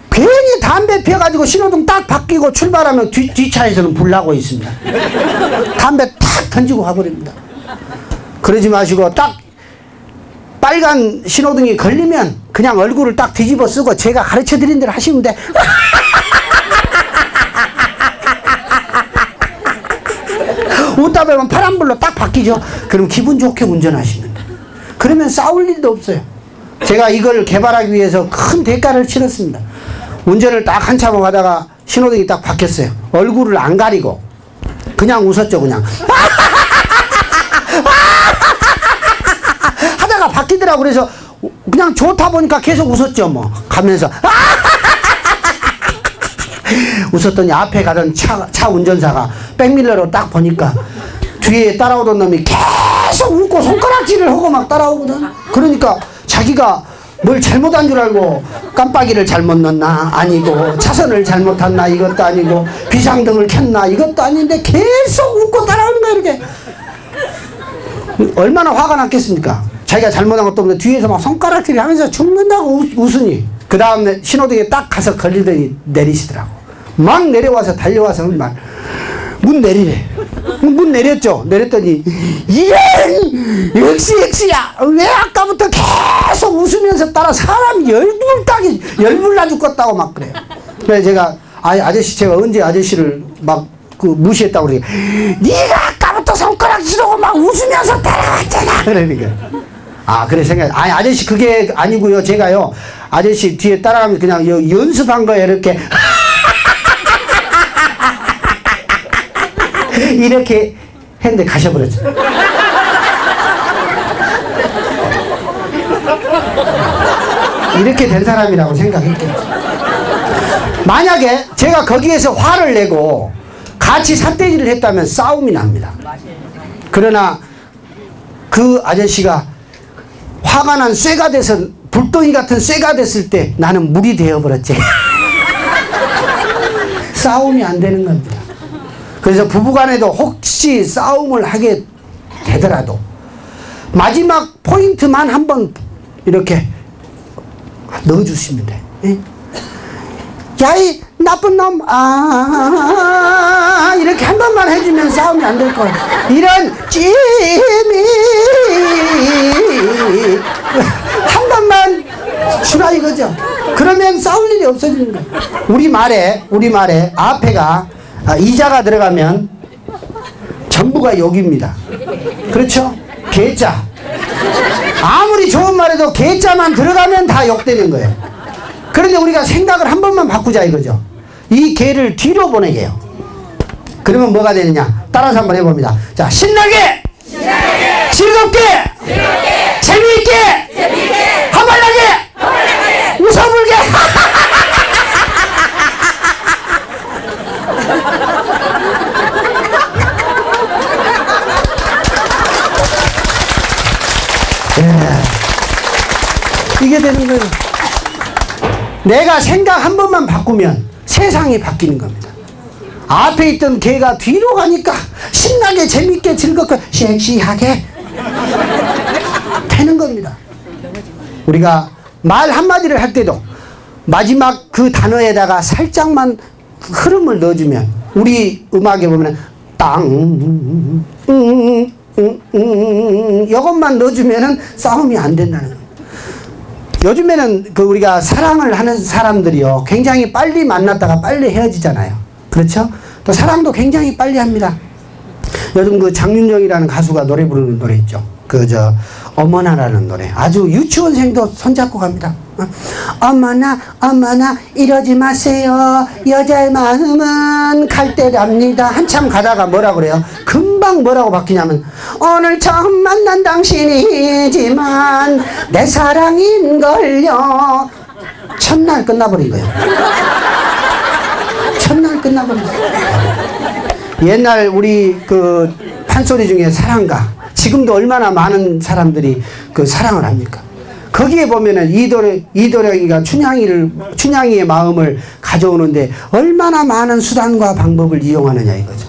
괜히 담배 피워가지고 신호등 딱 바뀌고 출발하면 뒷차에서는 불 나고 있습니다. 담배 탁 던지고 가버립니다. 그러지 마시고 딱 빨간 신호등이 걸리면 그냥 얼굴을 딱 뒤집어 쓰고 제가 가르쳐 드린 대로 하시면 돼. 웃다 보면 파란불로 딱 바뀌죠. 그럼 기분 좋게 운전하시면 돼. 그러면 싸울 일도 없어요. 제가 이걸 개발하기 위해서 큰 대가를 치렀습니다. 운전을 딱 한참 가다가 신호등이 딱 바뀌었어요. 얼굴을 안 가리고 그냥 웃었죠. 그냥 하다가 바뀌더라고. 그래서 그냥 좋다 보니까 계속 웃었죠. 뭐 가면서 웃었더니 앞에 가던 차 운전사가 백밀러로 딱 보니까 뒤에 따라오던 놈이 계속 웃고 손가락질을 하고 막 따라오거든. 그러니까 자기가 뭘 잘못한 줄 알고 깜빡이를 잘못 넣었나 아니고 차선을 잘못 탔나 이것도 아니고 비상등을 켰나 이것도 아닌데 계속 웃고 따라오는 거야. 이렇게 얼마나 화가 났겠습니까? 자기가 잘못한 것도 없는데 뒤에서 막 손가락질을 하면서 죽는다고 웃으니 그 다음에 신호등에 딱 가서 걸리더니 내리시더라고. 막 내려와서 달려와서 말 문 내리래. 문 내렸죠. 내렸더니 이런 역시야. 왜 아까부터 계속 웃으면서 따라 사람 열불 나죽겠다고 막 그래요. 그래서 제가 아저씨 제가 언제 아저씨를 막 그 무시했다고 그러게. 네가 아까부터 손가락 지르고 막 웃으면서 따라왔잖아. 그러니까. 그래 생각. 아저씨 그게 아니고요. 제가요 아저씨 뒤에 따라가면서 그냥 연습한 거예요. 이렇게 이렇게 했는데 가셔버렸죠. 이렇게 된 사람이라고 생각했겠죠. 만약에 제가 거기에서 화를 내고 같이 삿대질을 했다면 싸움이 납니다. 그러나 그 아저씨가 화가 난 쇠가 돼서 불덩이 같은 쇠가 됐을 때 나는 물이 되어버렸지. 싸움이 안 되는 겁니다. 그래서 부부간에도 혹시 싸움을 하게 되더라도 마지막 포인트만 한번 이렇게 넣어주시면 돼. 예? 야이 나쁜 놈 이렇게 한 번만 해주면 싸움이 안 될 거야. 이런 찜이 한 번만 주라 이거죠. 그러면 싸울 일이 없어지는 거야. 우리말에 앞에가 이자가 들어가면 전부가 욕입니다. 그렇죠? 개자. 아무리 좋은 말해도 개자만 들어가면 다 욕되는 거예요. 그런데 우리가 생각을 한 번만 바꾸자 이거죠. 이 개를 뒤로 보내게요. 그러면 뭐가 되느냐? 따라서 한번 해봅니다. 자, 신나게, 즐겁게, 재미있게, 허벌나게, 웃어불게. 이게 되는 거예요. 내가 생각 한 번만 바꾸면 세상이 바뀌는 겁니다. 앞에 있던 개가 뒤로 가니까 신나게 재밌게 즐겁게 섹시하게 되는 겁니다. 우리가 말 한마디를 할 때도 마지막 그 단어에다가 살짝만 흐름을 넣어주면 우리 음악에 보면 땅 이것만 넣어주면 싸움이 안 된다는 거예요. 요즘에는 그 우리가 사랑을 하는 사람들이요 굉장히 빨리 만났다가 빨리 헤어지잖아요. 그렇죠? 또 사랑도 굉장히 빨리 합니다. 요즘 그 장윤정이라는 가수가 노래 부르는 노래 있죠. 어머나라는 노래. 아주 유치원생도 손잡고 갑니다. 어머나 이러지 마세요. 여자의 마음은 갈대랍니다. 한참 가다가 뭐라 그래요? 금방 뭐라고 바뀌냐면 오늘 처음 만난 당신이지만 내 사랑인걸요. 첫날 끝나버린 거예요. 첫날 끝나버린 거예요. 옛날 우리 그 판소리 중에 사랑가 지금도 얼마나 많은 사람들이 그 사랑을 합니까? 거기에 보면은 이도령이가 춘향이의 마음을 가져오는데 얼마나 많은 수단과 방법을 이용하느냐 이거죠.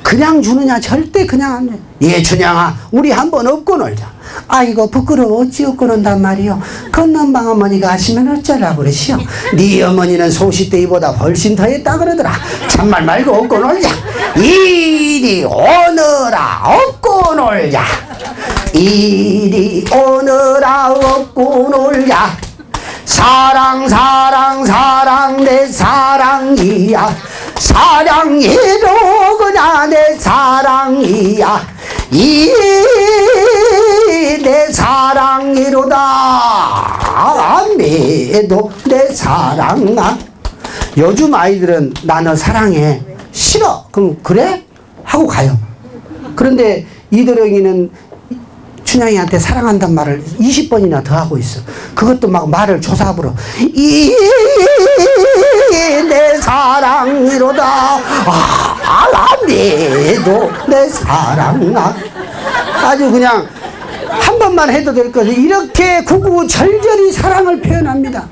그냥 주느냐? 절대 그냥 안 돼. 예, 춘향아, 우리 한번 업고 놀자. 아이고 부끄러워 어찌 업고 논단 말이요. 건넌방 어머니가 하시면 어쩌라고 그러시오. 네 어머니는 소시대이보다 훨씬 더 했다 그러더라. 참말 말고 업고 놀자. 이리 오너라 업고 놀자. 이리 오너라 업고 놀자. 사랑 내 사랑이야. 사랑이로구나 내 사랑이야. 이 내 사랑이로다 매도 내 사랑아. 요즘 아이들은 나 너 사랑해. 싫어. 그럼 그래? 하고 가요. 그런데 이도령이는 춘향이한테 사랑한단 말을 20번이나 더 하고 있어. 그것도 막 말을 조사부로 이 내 사랑이로다 매도 내 사랑아. 아주 그냥 한 번만 해도 될 것을 이렇게 구구절절히 사랑을 표현합니다.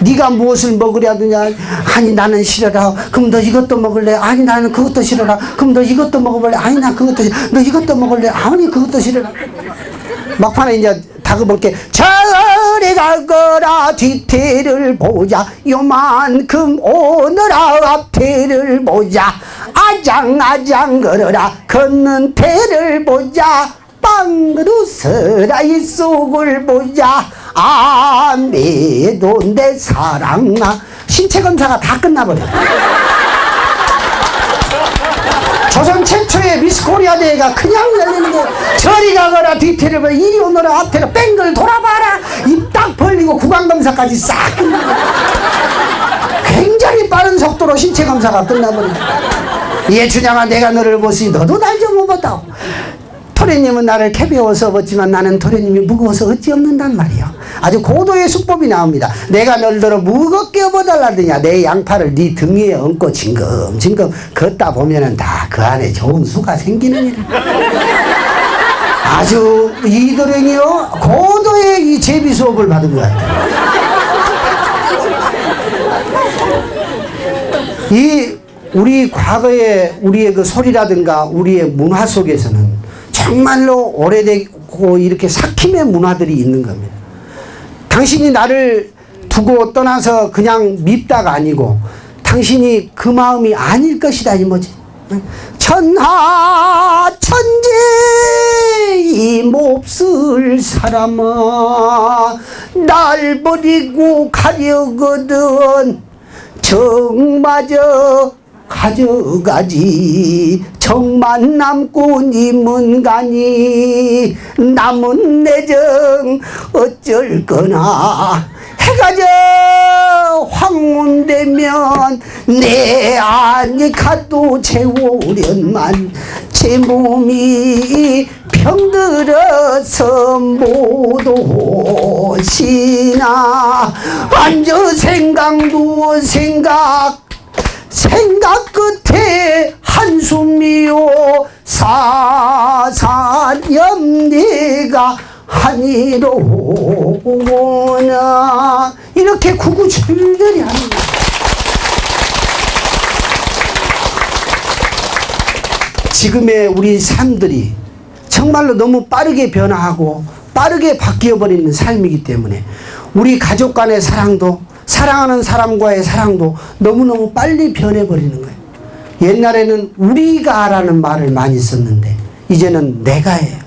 네가 무엇을 먹으려느냐? 아니 나는 싫어라. 그럼 너 이것도 먹을래? 아니 나는 그것도 싫어라. 그럼 너 이것도 먹어볼래? 아니 나 그것도 싫어. 너 이것도 먹을래? 아니 그것도 싫어라. 막판에 이제 다그볼게. 저리 가거라 뒤태를 보자. 요만큼 오너라 앞태를 보자. 아장아장 걸어라 걷는 태를 보자. 빵그루 서라 이 속을 보자. 아메도 내 사랑아. 신체 검사가 다 끝나버려. 조선 최초의 미스 코리아 대회가 그냥 열리는데 저리 가거라 뒤태를 봐 이리 오너라 앞태를 뺑글 돌아봐라 입 딱 벌리고 구강검사까지 싹 끝나버려. 굉장히 빠른 속도로 신체 검사가 끝나버려. 예춘양아 내가 너를 보시 너도 날 좀 업었다고. 토래님은 나를 캐비워서 업었지만 나는 토래님이 무거워서 어찌 없는단 말이요. 아주 고도의 수법이 나옵니다. 내가 널 들어 무겁게 업어달라더냐. 내 양팔을 네 등 위에 얹고 징금징금 걷다 보면은 다 그 안에 좋은 수가 생기는 일. 아주 이도령이요 고도의 이 제비 수업을 받은 것 같아요. 이 우리 과거의 우리의 그 소리라든가 우리의 문화 속에서는 정말로 오래되고 이렇게 삭힘의 문화들이 있는 겁니다. 당신이 나를 두고 떠나서 그냥 밉다가 아니고 당신이 그 마음이 아닐 것이다 이 뭐지. 천하 천재 이 몹쓸 사람아 날 버리고 가려거든 정마저 가져가지 정만 남고 님은 가니 남은 내정 어쩔 거나 해가 저 황혼되면 내 안이 가도 채우련만 제 몸이 병들어서 못 오시나 앉아 생각 누워 생각 끝에 한숨이요 사사염내가 하니로구나 이렇게 구구절절히 합니다. 지금의 우리 삶들이 정말로 너무 빠르게 변화하고 빠르게 바뀌어버리는 삶이기 때문에 우리 가족 간의 사랑도 사랑하는 사람과의 사랑도 너무너무 빨리 변해버리는 거예요. 옛날에는 우리가 라는 말을 많이 썼는데 이제는 내가예요.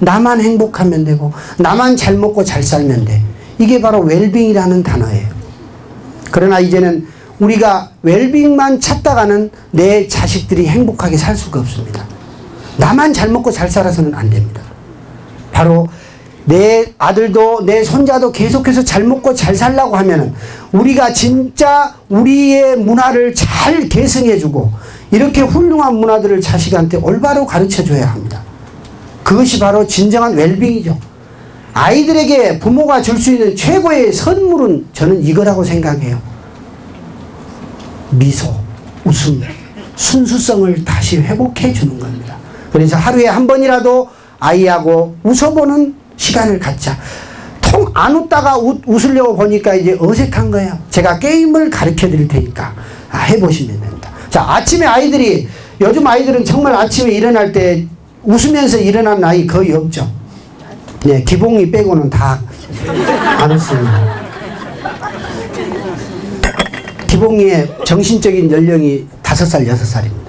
나만 행복하면 되고 나만 잘 먹고 잘 살면 돼. 이게 바로 웰빙이라는 단어예요. 그러나 이제는 우리가 웰빙만 찾다가는 내 자식들이 행복하게 살 수가 없습니다. 나만 잘 먹고 잘 살아서는 안 됩니다. 바로 내 아들도 내 손자도 계속해서 잘 먹고 잘 살라고 하면은 우리가 진짜 우리의 문화를 잘 계승해주고 이렇게 훌륭한 문화들을 자식한테 올바로 가르쳐줘야 합니다. 그것이 바로 진정한 웰빙이죠. 아이들에게 부모가 줄 수 있는 최고의 선물은 저는 이거라고 생각해요. 미소, 웃음, 순수성을 다시 회복해 주는 겁니다. 그래서 하루에 한 번이라도 아이하고 웃어보는 시간을 갖자. 통 안 웃다가 웃으려고 보니까 이제 어색한 거예요. 제가 게임을 가르쳐 드릴 테니까 해보시면 됩니다. 자, 아침에 아이들이 요즘 아이들은 정말 아침에 일어날 때 웃으면서 일어나는 아이 거의 없죠. 네, 기봉이 빼고는 다 안 웃습니다. 기봉이의 정신적인 연령이 5살, 6살입니다.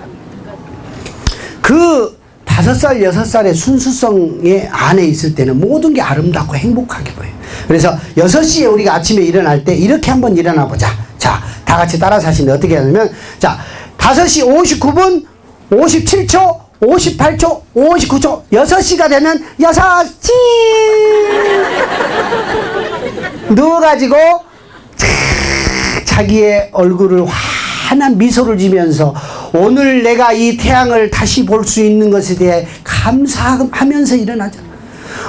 그 5살, 6살의 순수성의 안에 있을 때는 모든 게 아름답고 행복하게 보여요. 그래서 6시에 우리가 아침에 일어날 때 이렇게 한번 일어나 보자. 자, 다 같이 따라서 하시면 어떻게 하냐면, 자, 5시 59분, 57초, 58초, 59초, 6시가 되면 6시! 누워가지고, 자기의 얼굴을 환한 미소를 지면서 오늘 내가 이 태양을 다시 볼 수 있는 것에 대해 감사하면서 일어나자.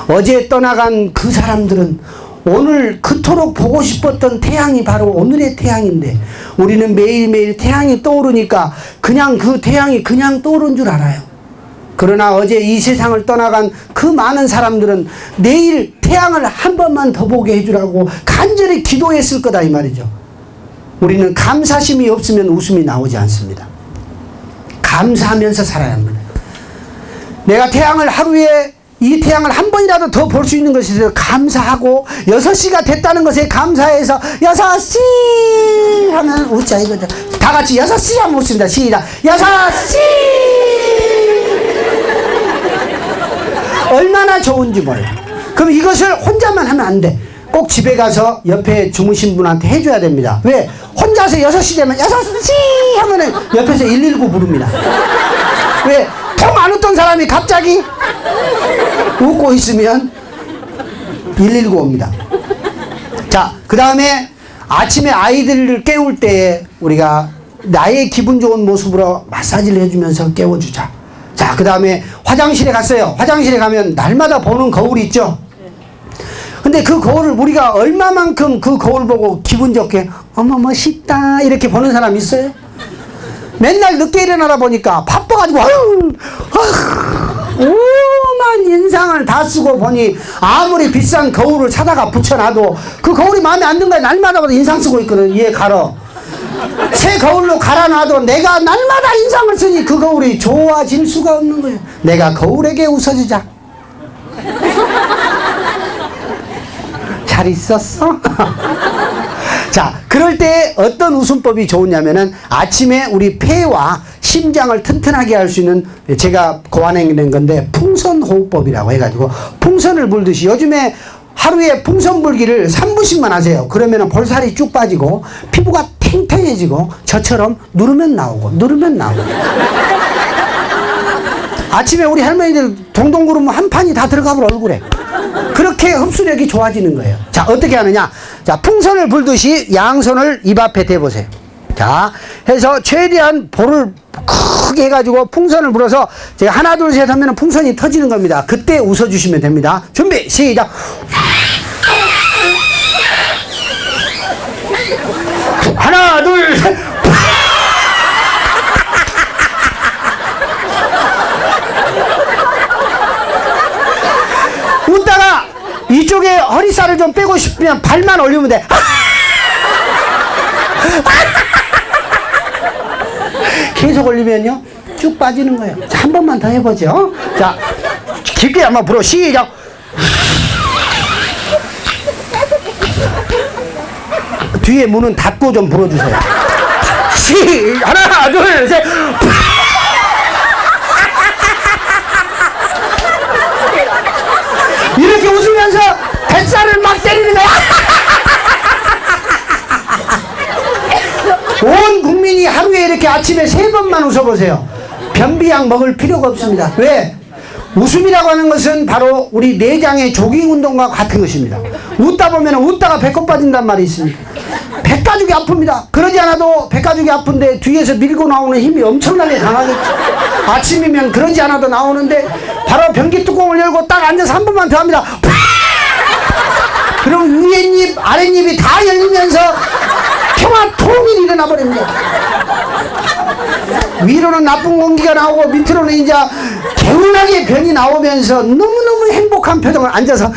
어제 떠나간 그 사람들은 오늘 그토록 보고 싶었던 태양이 바로 오늘의 태양인데 우리는 매일매일 태양이 떠오르니까 그냥 그 태양이 그냥 떠오른 줄 알아요. 그러나 어제 이 세상을 떠나간 그 많은 사람들은 내일 태양을 한 번만 더 보게 해주라고 간절히 기도했을 거다 이 말이죠. 우리는 감사심이 없으면 웃음이 나오지 않습니다. 감사하면서 살아야 합니다. 내가 태양을 하루에 이 태양을 한 번이라도 더 볼 수 있는 것에 대해서 감사하고 6시가 됐다는 것에 감사해서 6시 하면 웃자 이거죠. 다 같이 6시 하면 웃습니다. 시작. 6시 얼마나 좋은지 몰라. 그럼 이것을 혼자만 하면 안 돼. 꼭 집에 가서 옆에 주무신 분한테 해줘야 됩니다. 왜? 혼자서 6시 되면 6시 하면은 옆에서 119 부릅니다. 왜? 통 안 웃던 사람이 갑자기 웃고 있으면 119 옵니다. 자, 그 다음에 아침에 아이들을 깨울 때 우리가 나의 기분 좋은 모습으로 마사지를 해주면서 깨워주자. 자, 그 다음에 화장실에 갔어요. 화장실에 가면 날마다 보는 거울이 있죠. 근데 그 거울을 우리가 얼마만큼 그 거울 보고 기분 좋게 어머 멋있다 이렇게 보는 사람 있어요? 맨날 늦게 일어나다 보니까 바빠가지고 오만 인상을 다 쓰고 보니 아무리 비싼 거울을 사다가 붙여놔도 그 거울이 마음에 안 든 거야. 날마다 인상 쓰고 있거든. 얘 갈아. 새 거울로 갈아놔도 내가 날마다 인상을 쓰니 그 거울이 좋아질 수가 없는 거예요. 내가 거울에게 웃어주자. 잘 있었어? 자, 그럴 때 어떤 웃음법이 좋으냐면은 아침에 우리 폐와 심장을 튼튼하게 할 수 있는 제가 고안해낸 건데 풍선호흡법이라고 해가지고 풍선을 불듯이 요즘에 하루에 풍선 불기를 3분씩만 하세요. 그러면은 볼살이 쭉 빠지고 피부가 탱탱해지고 저처럼 누르면 나오고 누르면 나오고 아침에 우리 할머니들 동동 구르면 한 판이 다 들어가 버려 얼굴에. 그렇게 흡수력이 좋아지는 거예요. 자, 어떻게 하느냐. 자, 풍선을 불듯이 양손을 입 앞에 대보세요. 자, 해서 최대한 볼을 크게 해가지고 풍선을 불어서 제가 하나 둘 셋 하면 풍선이 터지는 겁니다. 그때 웃어주시면 됩니다. 준비 시작. 하나 둘 셋. 웃다가 이쪽에 허리살을 좀 빼고 싶으면 발만 올리면 돼. 계속 올리면요 쭉 빠지는 거예요. 자, 한 번만 더 해보죠. 자, 깊게 한번 불어. 시작. 뒤에 문은 닫고 좀 불어주세요. 하나 둘 셋. 이렇게 웃으면서 뱃살을 막 때리는 거야. 온 국민이 하루에 이렇게 아침에 3번만 웃어보세요. 변비약 먹을 필요가 없습니다. 왜? 웃음이라고 하는 것은 바로 우리 내장의 조깅 운동과 같은 것입니다. 웃다 보면 웃다가 배꼽 빠진단 말이 있습니다. 백가죽이 아픕니다. 그러지 않아도 백가죽이 아픈데 뒤에서 밀고 나오는 힘이 엄청나게 강하겠죠. 아침이면 그러지 않아도 나오는데 바로 변기 뚜껑을 열고 딱 앉아서 한 번만 더 합니다. 그럼 위에 입 아랫입이 다 열리면서 평화 통일이 일어나 버립니다. 위로는 나쁜 공기가 나오고 밑으로는 이제 개운하게 변이 나오면서 너무너무 행복한 표정을 앉아서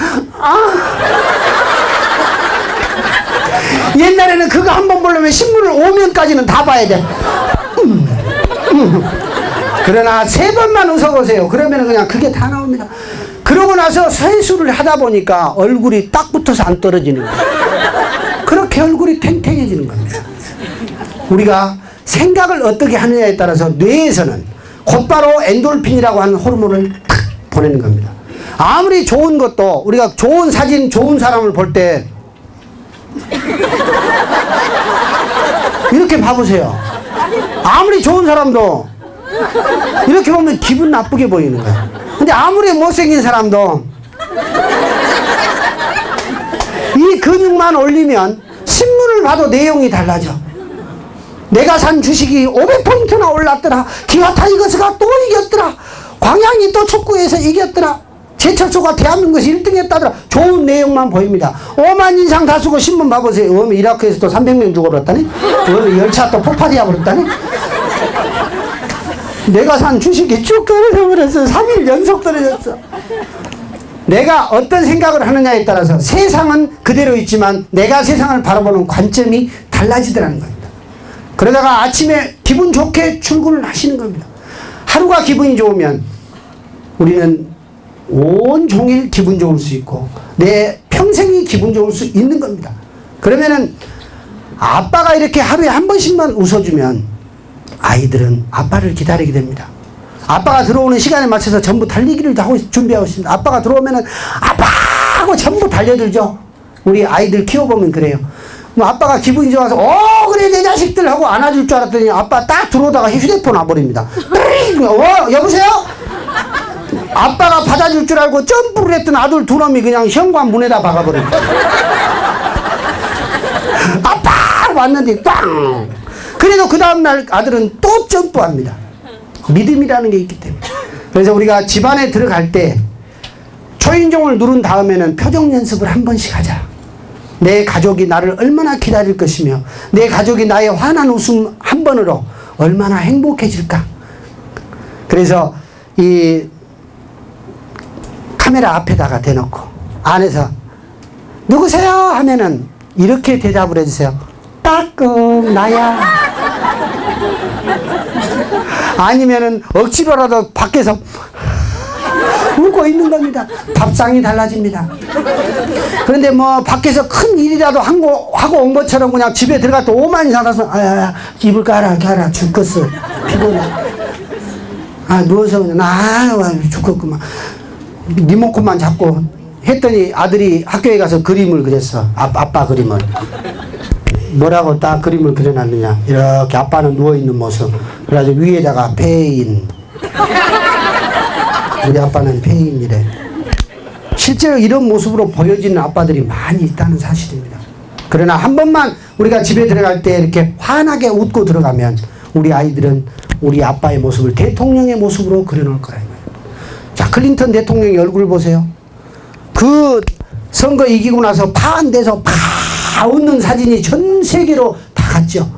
옛날에는 그거 한 번 보려면 신문을 5면까지는 다 봐야 돼. 그러나 3번만 웃어보세요. 그러면 그냥 그게 다 나옵니다. 그러고 나서 세수를 하다 보니까 얼굴이 딱 붙어서 안 떨어지는 거예요. 그렇게 얼굴이 탱탱해지는 겁니다. 우리가 생각을 어떻게 하느냐에 따라서 뇌에서는 곧바로 엔돌핀이라고 하는 호르몬을 탁 보내는 겁니다. 아무리 좋은 것도 우리가 좋은 사진, 좋은 사람을 볼 때 이렇게 봐보세요. 아무리 좋은 사람도 이렇게 보면 기분 나쁘게 보이는 거예요. 근데 아무리 못생긴 사람도 이 근육만 올리면 신문을 봐도 내용이 달라져. 내가 산 주식이 500포인트나 올랐더라. 기아 타이거스가 또 이겼더라. 광양이 또 축구에서 이겼더라. 제철소가 대한민국에서 1등 했다더라. 좋은 내용만 보입니다. 5만 인상 다 쓰고 신문 봐보세요. 이라크에서 또 300명 죽어버렸다니. 열차 또 폭파되어 버렸다니. 내가 산 주식이 쭉 떨어져 버렸어. 3일 연속 떨어졌어. 내가 어떤 생각을 하느냐에 따라서 세상은 그대로 있지만 내가 세상을 바라보는 관점이 달라지더라는 겁니다. 그러다가 아침에 기분 좋게 출근을 하시는 겁니다. 하루가 기분이 좋으면 우리는 온종일 기분 좋을 수 있고 내 평생이 기분 좋을 수 있는 겁니다. 그러면은 아빠가 이렇게 하루에 한 번씩만 웃어주면 아이들은 아빠를 기다리게 됩니다. 아빠가 들어오는 시간에 맞춰서 전부 달리기를 하고 준비하고 있습니다. 아빠가 들어오면은 아빠 하고 전부 달려들죠. 우리 아이들 키워보면 그래요. 뭐 아빠가 기분이 좋아서 그래 내 자식들 하고 안아줄 줄 알았더니 아빠 딱 들어오다가 휴대폰 와버립니다. 여보세요? 아빠가 받아줄 줄 알고 점프를 했던 아들 두 놈이 그냥 현관 문에다 박아버립니다. 아빠! 왔는데 빵! 그래도 그 다음날 아들은 또 점프합니다. 믿음이라는 게 있기 때문에. 그래서 우리가 집안에 들어갈 때 초인종을 누른 다음에는 표정 연습을 한 번씩 하자. 내 가족이 나를 얼마나 기다릴 것이며 내 가족이 나의 환한 웃음 한 번으로 얼마나 행복해질까. 그래서 이 카메라 앞에다가 대놓고 안에서 누구세요? 하면은 이렇게 대답을 해주세요. 따끔 나야. 아니면은 억지로라도 밖에서 웃고 있는 겁니다. 밥상이 달라집니다. 그런데 뭐 밖에서 큰 일이라도 하고 온 것처럼 그냥 집에 들어갈 때 오만이 살아서 이불 깔아 죽겠어. 피곤해. 누워서 그냥 죽겠구만. 리모컨만 잡고 했더니 아들이 학교에 가서 그림을 그렸어. 아빠 그림을. 뭐라고 딱 그림을 그려놨느냐. 이렇게 아빠는 누워있는 모습. 그래가지고 위에다가 폐인. 우리 아빠는 폐인이래. 실제로 이런 모습으로 보여지는 아빠들이 많이 있다는 사실입니다. 그러나 한 번만 우리가 집에 들어갈 때 이렇게 환하게 웃고 들어가면 우리 아이들은 우리 아빠의 모습을 대통령의 모습으로 그려놓을 거예요. 자, 클린턴 대통령의 얼굴을 보세요. 그 선거 이기고 나서 파한돼서 파 웃는 사진이 전 세계로 다 갔죠.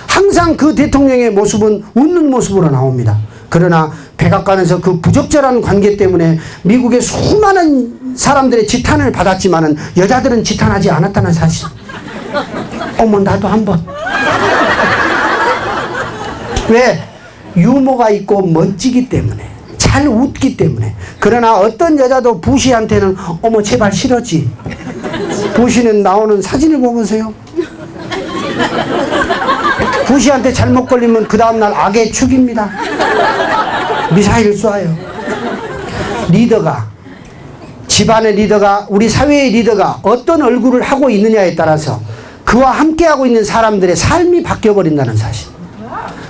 항상 그 대통령의 모습은 웃는 모습으로 나옵니다. 그러나 백악관에서 그 부적절한 관계 때문에 미국의 수많은 사람들의 지탄을 받았지만은 여자들은 지탄하지 않았다는 사실. 어머 나도 한번. 왜? 유머가 있고 멋지기 때문에, 잘 웃기 때문에. 그러나 어떤 여자도 부시한테는 어머 제발 싫어지. 부시는 나오는 사진을 보세요. 부시한테 잘못 걸리면 그 다음날 악의 축입니다. 미사일 쏴요. 리더가, 집안의 리더가, 우리 사회의 리더가 어떤 얼굴을 하고 있느냐에 따라서 그와 함께하고 있는 사람들의 삶이 바뀌어버린다는 사실.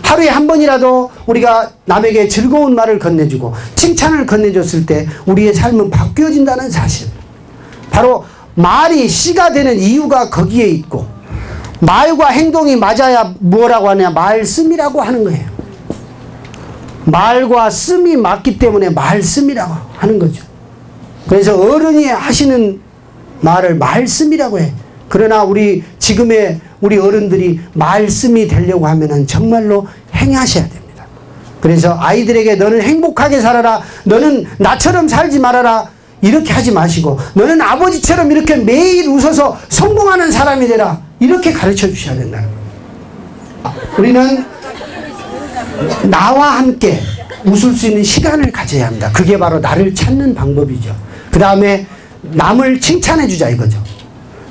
하루에 한 번이라도 우리가 남에게 즐거운 말을 건네주고 칭찬을 건네줬을 때 우리의 삶은 바뀌어진다는 사실. 바로 말이 씨가 되는 이유가 거기에 있고, 말과 행동이 맞아야 뭐라고 하냐, 말씀이라고 하는 거예요. 말과 씀이 맞기 때문에 말씀이라고 하는 거죠. 그래서 어른이 하시는 말을 말씀이라고 해. 그러나 우리 지금의 우리 어른들이 말씀이 되려고 하면은 정말로 행하셔야 됩니다. 그래서 아이들에게 너는 행복하게 살아라, 너는 나처럼 살지 말아라, 이렇게 하지 마시고 너는 아버지처럼 이렇게 매일 웃어서 성공하는 사람이 되라, 이렇게 가르쳐 주셔야 된다. 우리는 나와 함께 웃을 수 있는 시간을 가져야 합니다. 그게 바로 나를 찾는 방법이죠. 그 다음에 남을 칭찬해 주자 이거죠.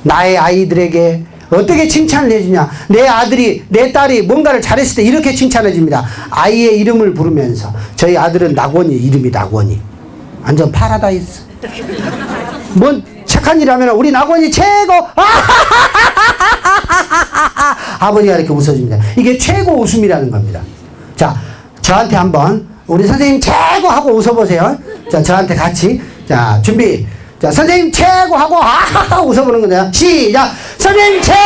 나의 아이들에게 어떻게 칭찬을 해주냐. 내 아들이, 내 딸이 뭔가를 잘했을 때 이렇게 칭찬해 줍니다. 아이의 이름을 부르면서. 저희 아들은 낙원이, 이름이 낙원이. 완전 파라다이스. 뭔 착한 일 하면 우리 낙원이 최고! 아버지가 이렇게 웃어줍니다. 이게 최고 웃음이라는 겁니다. 자, 저한테 한번 우리 선생님 최고 하고 웃어보세요. 자, 저한테 같이. 자, 준비. 자, 선생님 최고 하고 아하하 웃어보는 건데요. 시작. 선생님 최고.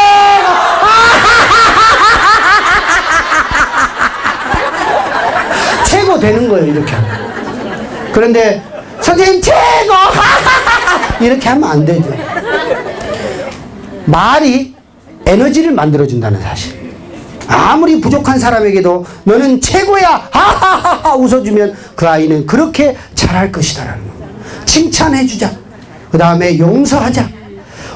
최고 되는 거예요, 이렇게. 그런데 선생님 최고 이렇게 하면 안 되죠. 말이 에너지를 만들어준다는 사실. 아무리 부족한 사람에게도 너는 최고야 하하하하 웃어주면 그 아이는 그렇게 잘할 것이다라는 겁니다. 칭찬해주자. 그 다음에 용서하자.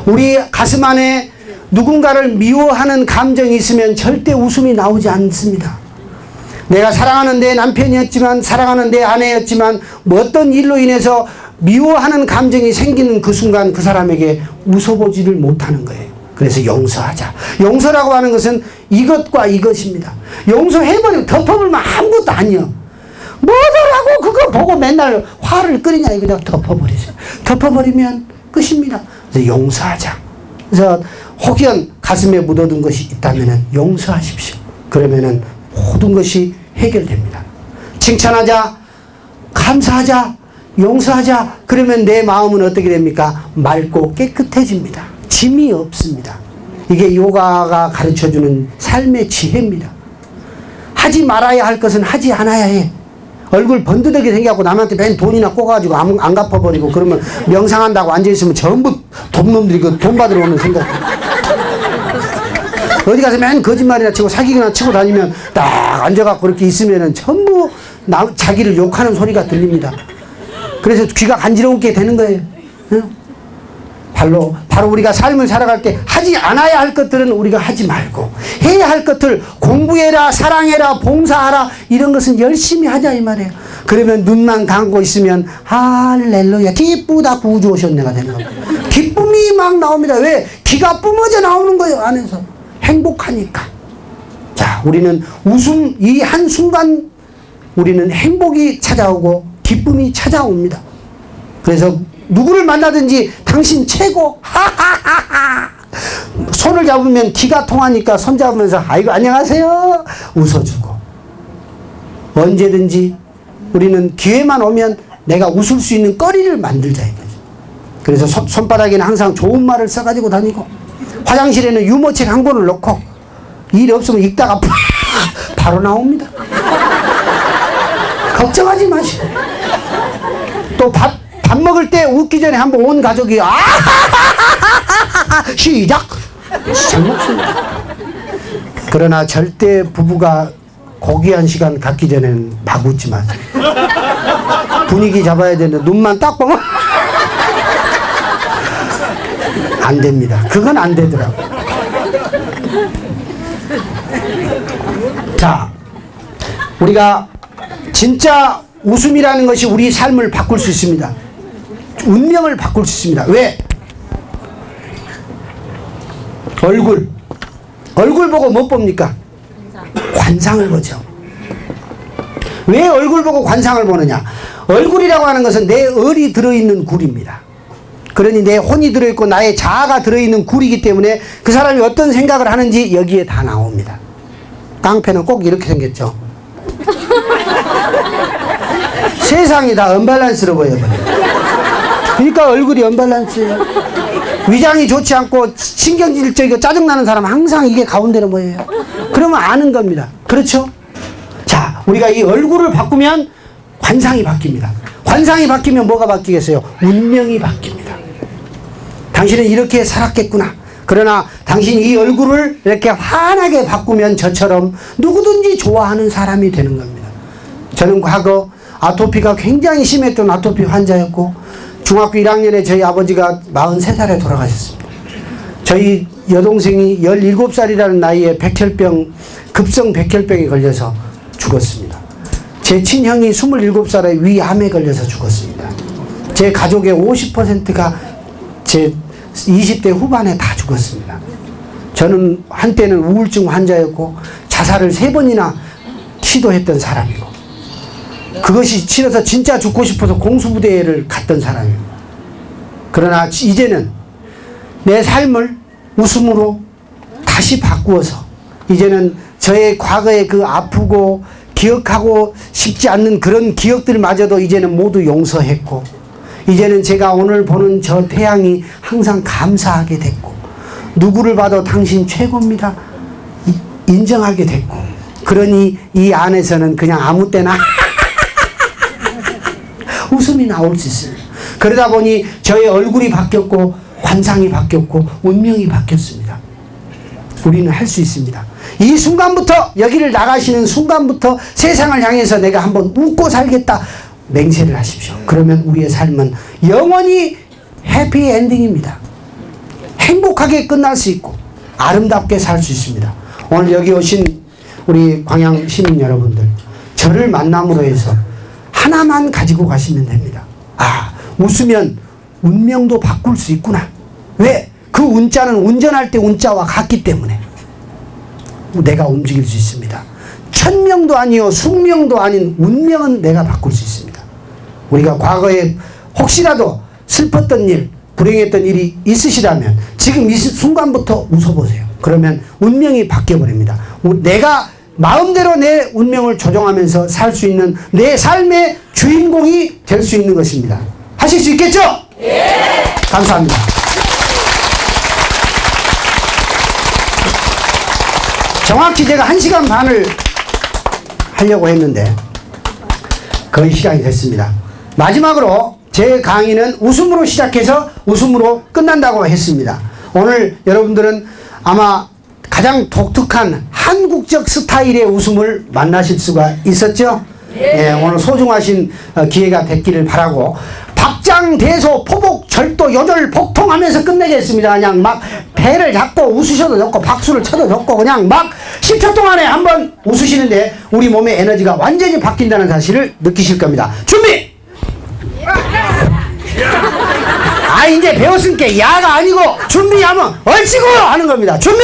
우리 가슴 안에 누군가를 미워하는 감정이 있으면 절대 웃음이 나오지 않습니다. 내가 사랑하는 내 남편이었지만, 사랑하는 내 아내였지만 뭐 어떤 일로 인해서 미워하는 감정이 생기는 그 순간 그 사람에게 웃어보지를 못하는 거예요. 그래서 용서하자. 용서라고 하는 것은 이것과 이것입니다. 용서해버리면, 덮어버리면 아무것도 아니요. 뭐더라고 그거 보고 맨날 화를 끓이냐, 이거 덮어버리세요. 덮어버리면 끝입니다. 그래서 용서하자. 그래서 혹연 가슴에 묻어둔 것이 있다면 용서하십시오. 그러면은 모든 것이 해결됩니다. 칭찬하자, 감사하자, 용서하자. 그러면 내 마음은 어떻게 됩니까? 맑고 깨끗해집니다. 짐이 없습니다. 이게 요가가 가르쳐주는 삶의 지혜입니다. 하지 말아야 할 것은 하지 않아야 해. 얼굴 번드덕이 생겨갖고 남한테 맨 돈이나 꿔가지고 안 갚아버리고 그러면 명상한다고 앉아있으면 전부 돈놈들이 그 돈 받으러 오는 생각. 어디 가서 맨 거짓말이나 치고 사기나 치고 다니면 딱 앉아갖고 그렇게 있으면은 전부 자기를 욕하는 소리가 들립니다. 그래서 귀가 간지럽게 되는 거예요. 응? 바로 우리가 삶을 살아갈 때 하지 않아야 할 것들은 우리가 하지 말고 해야 할 것들 공부해라, 사랑해라, 봉사하라, 이런 것은 열심히 하자 이 말이에요. 그러면 눈만 감고 있으면 할렐루야 기쁘다 구주 오셨네가 되는 겁니다. 기쁨이 막 나옵니다. 왜? 기가 뿜어져 나오는 거예요. 안에서 행복하니까. 자, 우리는 웃음, 이 한순간 우리는 행복이 찾아오고 기쁨이 찾아옵니다. 그래서 누구를 만나든지 당신 최고, 하하하하. 손을 잡으면 기가 통하니까 손 잡으면서 아이고 안녕하세요 웃어주고, 언제든지 우리는 기회만 오면 내가 웃을 수 있는 거리를 만들자 이거죠. 그래서 손바닥에는 항상 좋은 말을 써가지고 다니고, 화장실에는 유머책 한 권을 넣고, 일 없으면 읽다가 바로 나옵니다. 걱정하지 마시고. 또 밥 먹을 때 웃기 전에 한번 온 가족이 시작! 잘 먹습니다. 그러나 절대 부부가 고귀한 시간 갖기 전에는 막 웃지 마세요. 분위기 잡아야 되는데 눈만 딱 보면 안 됩니다. 그건 안 되더라고. 자, 우리가 진짜 웃음이라는 것이 우리 삶을 바꿀 수 있습니다. 운명을 바꿀 수 있습니다. 왜? 얼굴 보고 못 봅니까? 관상을 보죠. 왜 얼굴 보고 관상을 보느냐? 얼굴이라고 하는 것은 내 을이 들어있는 굴입니다. 그러니 내 혼이 들어있고 나의 자아가 들어있는 굴이기 때문에 그 사람이 어떤 생각을 하는지 여기에 다 나옵니다. 깡패는 꼭 이렇게 생겼죠. 세상이 다 언밸런스로 보여버려요. 그러니까 얼굴이 언밸런스예요. 위장이 좋지 않고 신경질적이고 짜증나는 사람은 항상 이게 가운데로 모여요. 그러면 아는 겁니다. 그렇죠? 자, 우리가 이 얼굴을 바꾸면 관상이 바뀝니다. 관상이 바뀌면 뭐가 바뀌겠어요? 운명이 바뀝니다. 당신은 이렇게 살았겠구나. 그러나 당신이 이 얼굴을 이렇게 환하게 바꾸면 저처럼 누구든지 좋아하는 사람이 되는 겁니다. 저는 과거 아토피가 굉장히 심했던 아토피 환자였고, 중학교 1학년에 저희 아버지가 43살에 돌아가셨습니다. 저희 여동생이 17살이라는 나이에 백혈병, 급성 백혈병에 걸려서 죽었습니다. 제 친형이 27살에 위암에 걸려서 죽었습니다. 제 가족의 50%가 제 20대 후반에 다 죽었습니다. 저는 한때는 우울증 환자였고 자살을 3번이나 시도했던 사람이고, 그것이 싫어서 진짜 죽고 싶어서 공수부대를 갔던 사람입니다. 그러나 이제는 내 삶을 웃음으로 다시 바꾸어서 이제는 저의 과거의 그 아프고 기억하고 싶지 않는 그런 기억들마저도 이제는 모두 용서했고, 이제는 제가 오늘 보는 저 태양이 항상 감사하게 됐고, 누구를 봐도 당신 최고입니다 인정하게 됐고, 그러니 이 안에서는 그냥 아무 때나 웃음이 나올 수 있습니다. 그러다 보니 저의 얼굴이 바뀌었고 관상이 바뀌었고 운명이 바뀌었습니다. 우리는 할 수 있습니다. 이 순간부터, 여기를 나가시는 순간부터 세상을 향해서 내가 한번 웃고 살겠다 맹세를 하십시오. 그러면 우리의 삶은 영원히 해피엔딩입니다. 행복하게 끝날 수 있고 아름답게 살 수 있습니다. 오늘 여기 오신 우리 광양 시민 여러분들, 저를 만남으로 해서 하나만 가지고 가시면 됩니다. 아, 웃으면 운명도 바꿀 수 있구나. 왜? 그 운자는 운전할 때 운자와 같기 때문에 내가 움직일 수 있습니다. 천명도 아니요 숙명도 아닌 운명은 내가 바꿀 수 있습니다. 우리가 과거에 혹시라도 슬펐던 일, 불행했던 일이 있으시다면 지금 이 순간부터 웃어보세요. 그러면 운명이 바뀌어버립니다. 내가 마음대로 내 운명을 조정하면서 살 수 있는 내 삶의 주인공이 될 수 있는 것입니다. 하실 수 있겠죠? 예! 감사합니다. 정확히 제가 1시간 반을 하려고 했는데 거의 시간이 됐습니다. 마지막으로 제 강의는 웃음으로 시작해서 웃음으로 끝난다고 했습니다. 오늘 여러분들은 아마 가장 독특한 한국적 스타일의 웃음을 만나실 수가 있었죠? 예, 오늘 소중하신 기회가 됐기를 바라고 박장대소 포복절도 요절 복통하면서 끝내겠습니다. 그냥 막 배를 잡고 웃으셔도 좋고 박수를 쳐도 좋고 그냥 막 10초 동안에 한번 웃으시는데 우리 몸의 에너지가 완전히 바뀐다는 사실을 느끼실 겁니다. 준비! 이제 배웠으니까 야가 아니고 준비하면 얼씨구 하는 겁니다. 준비!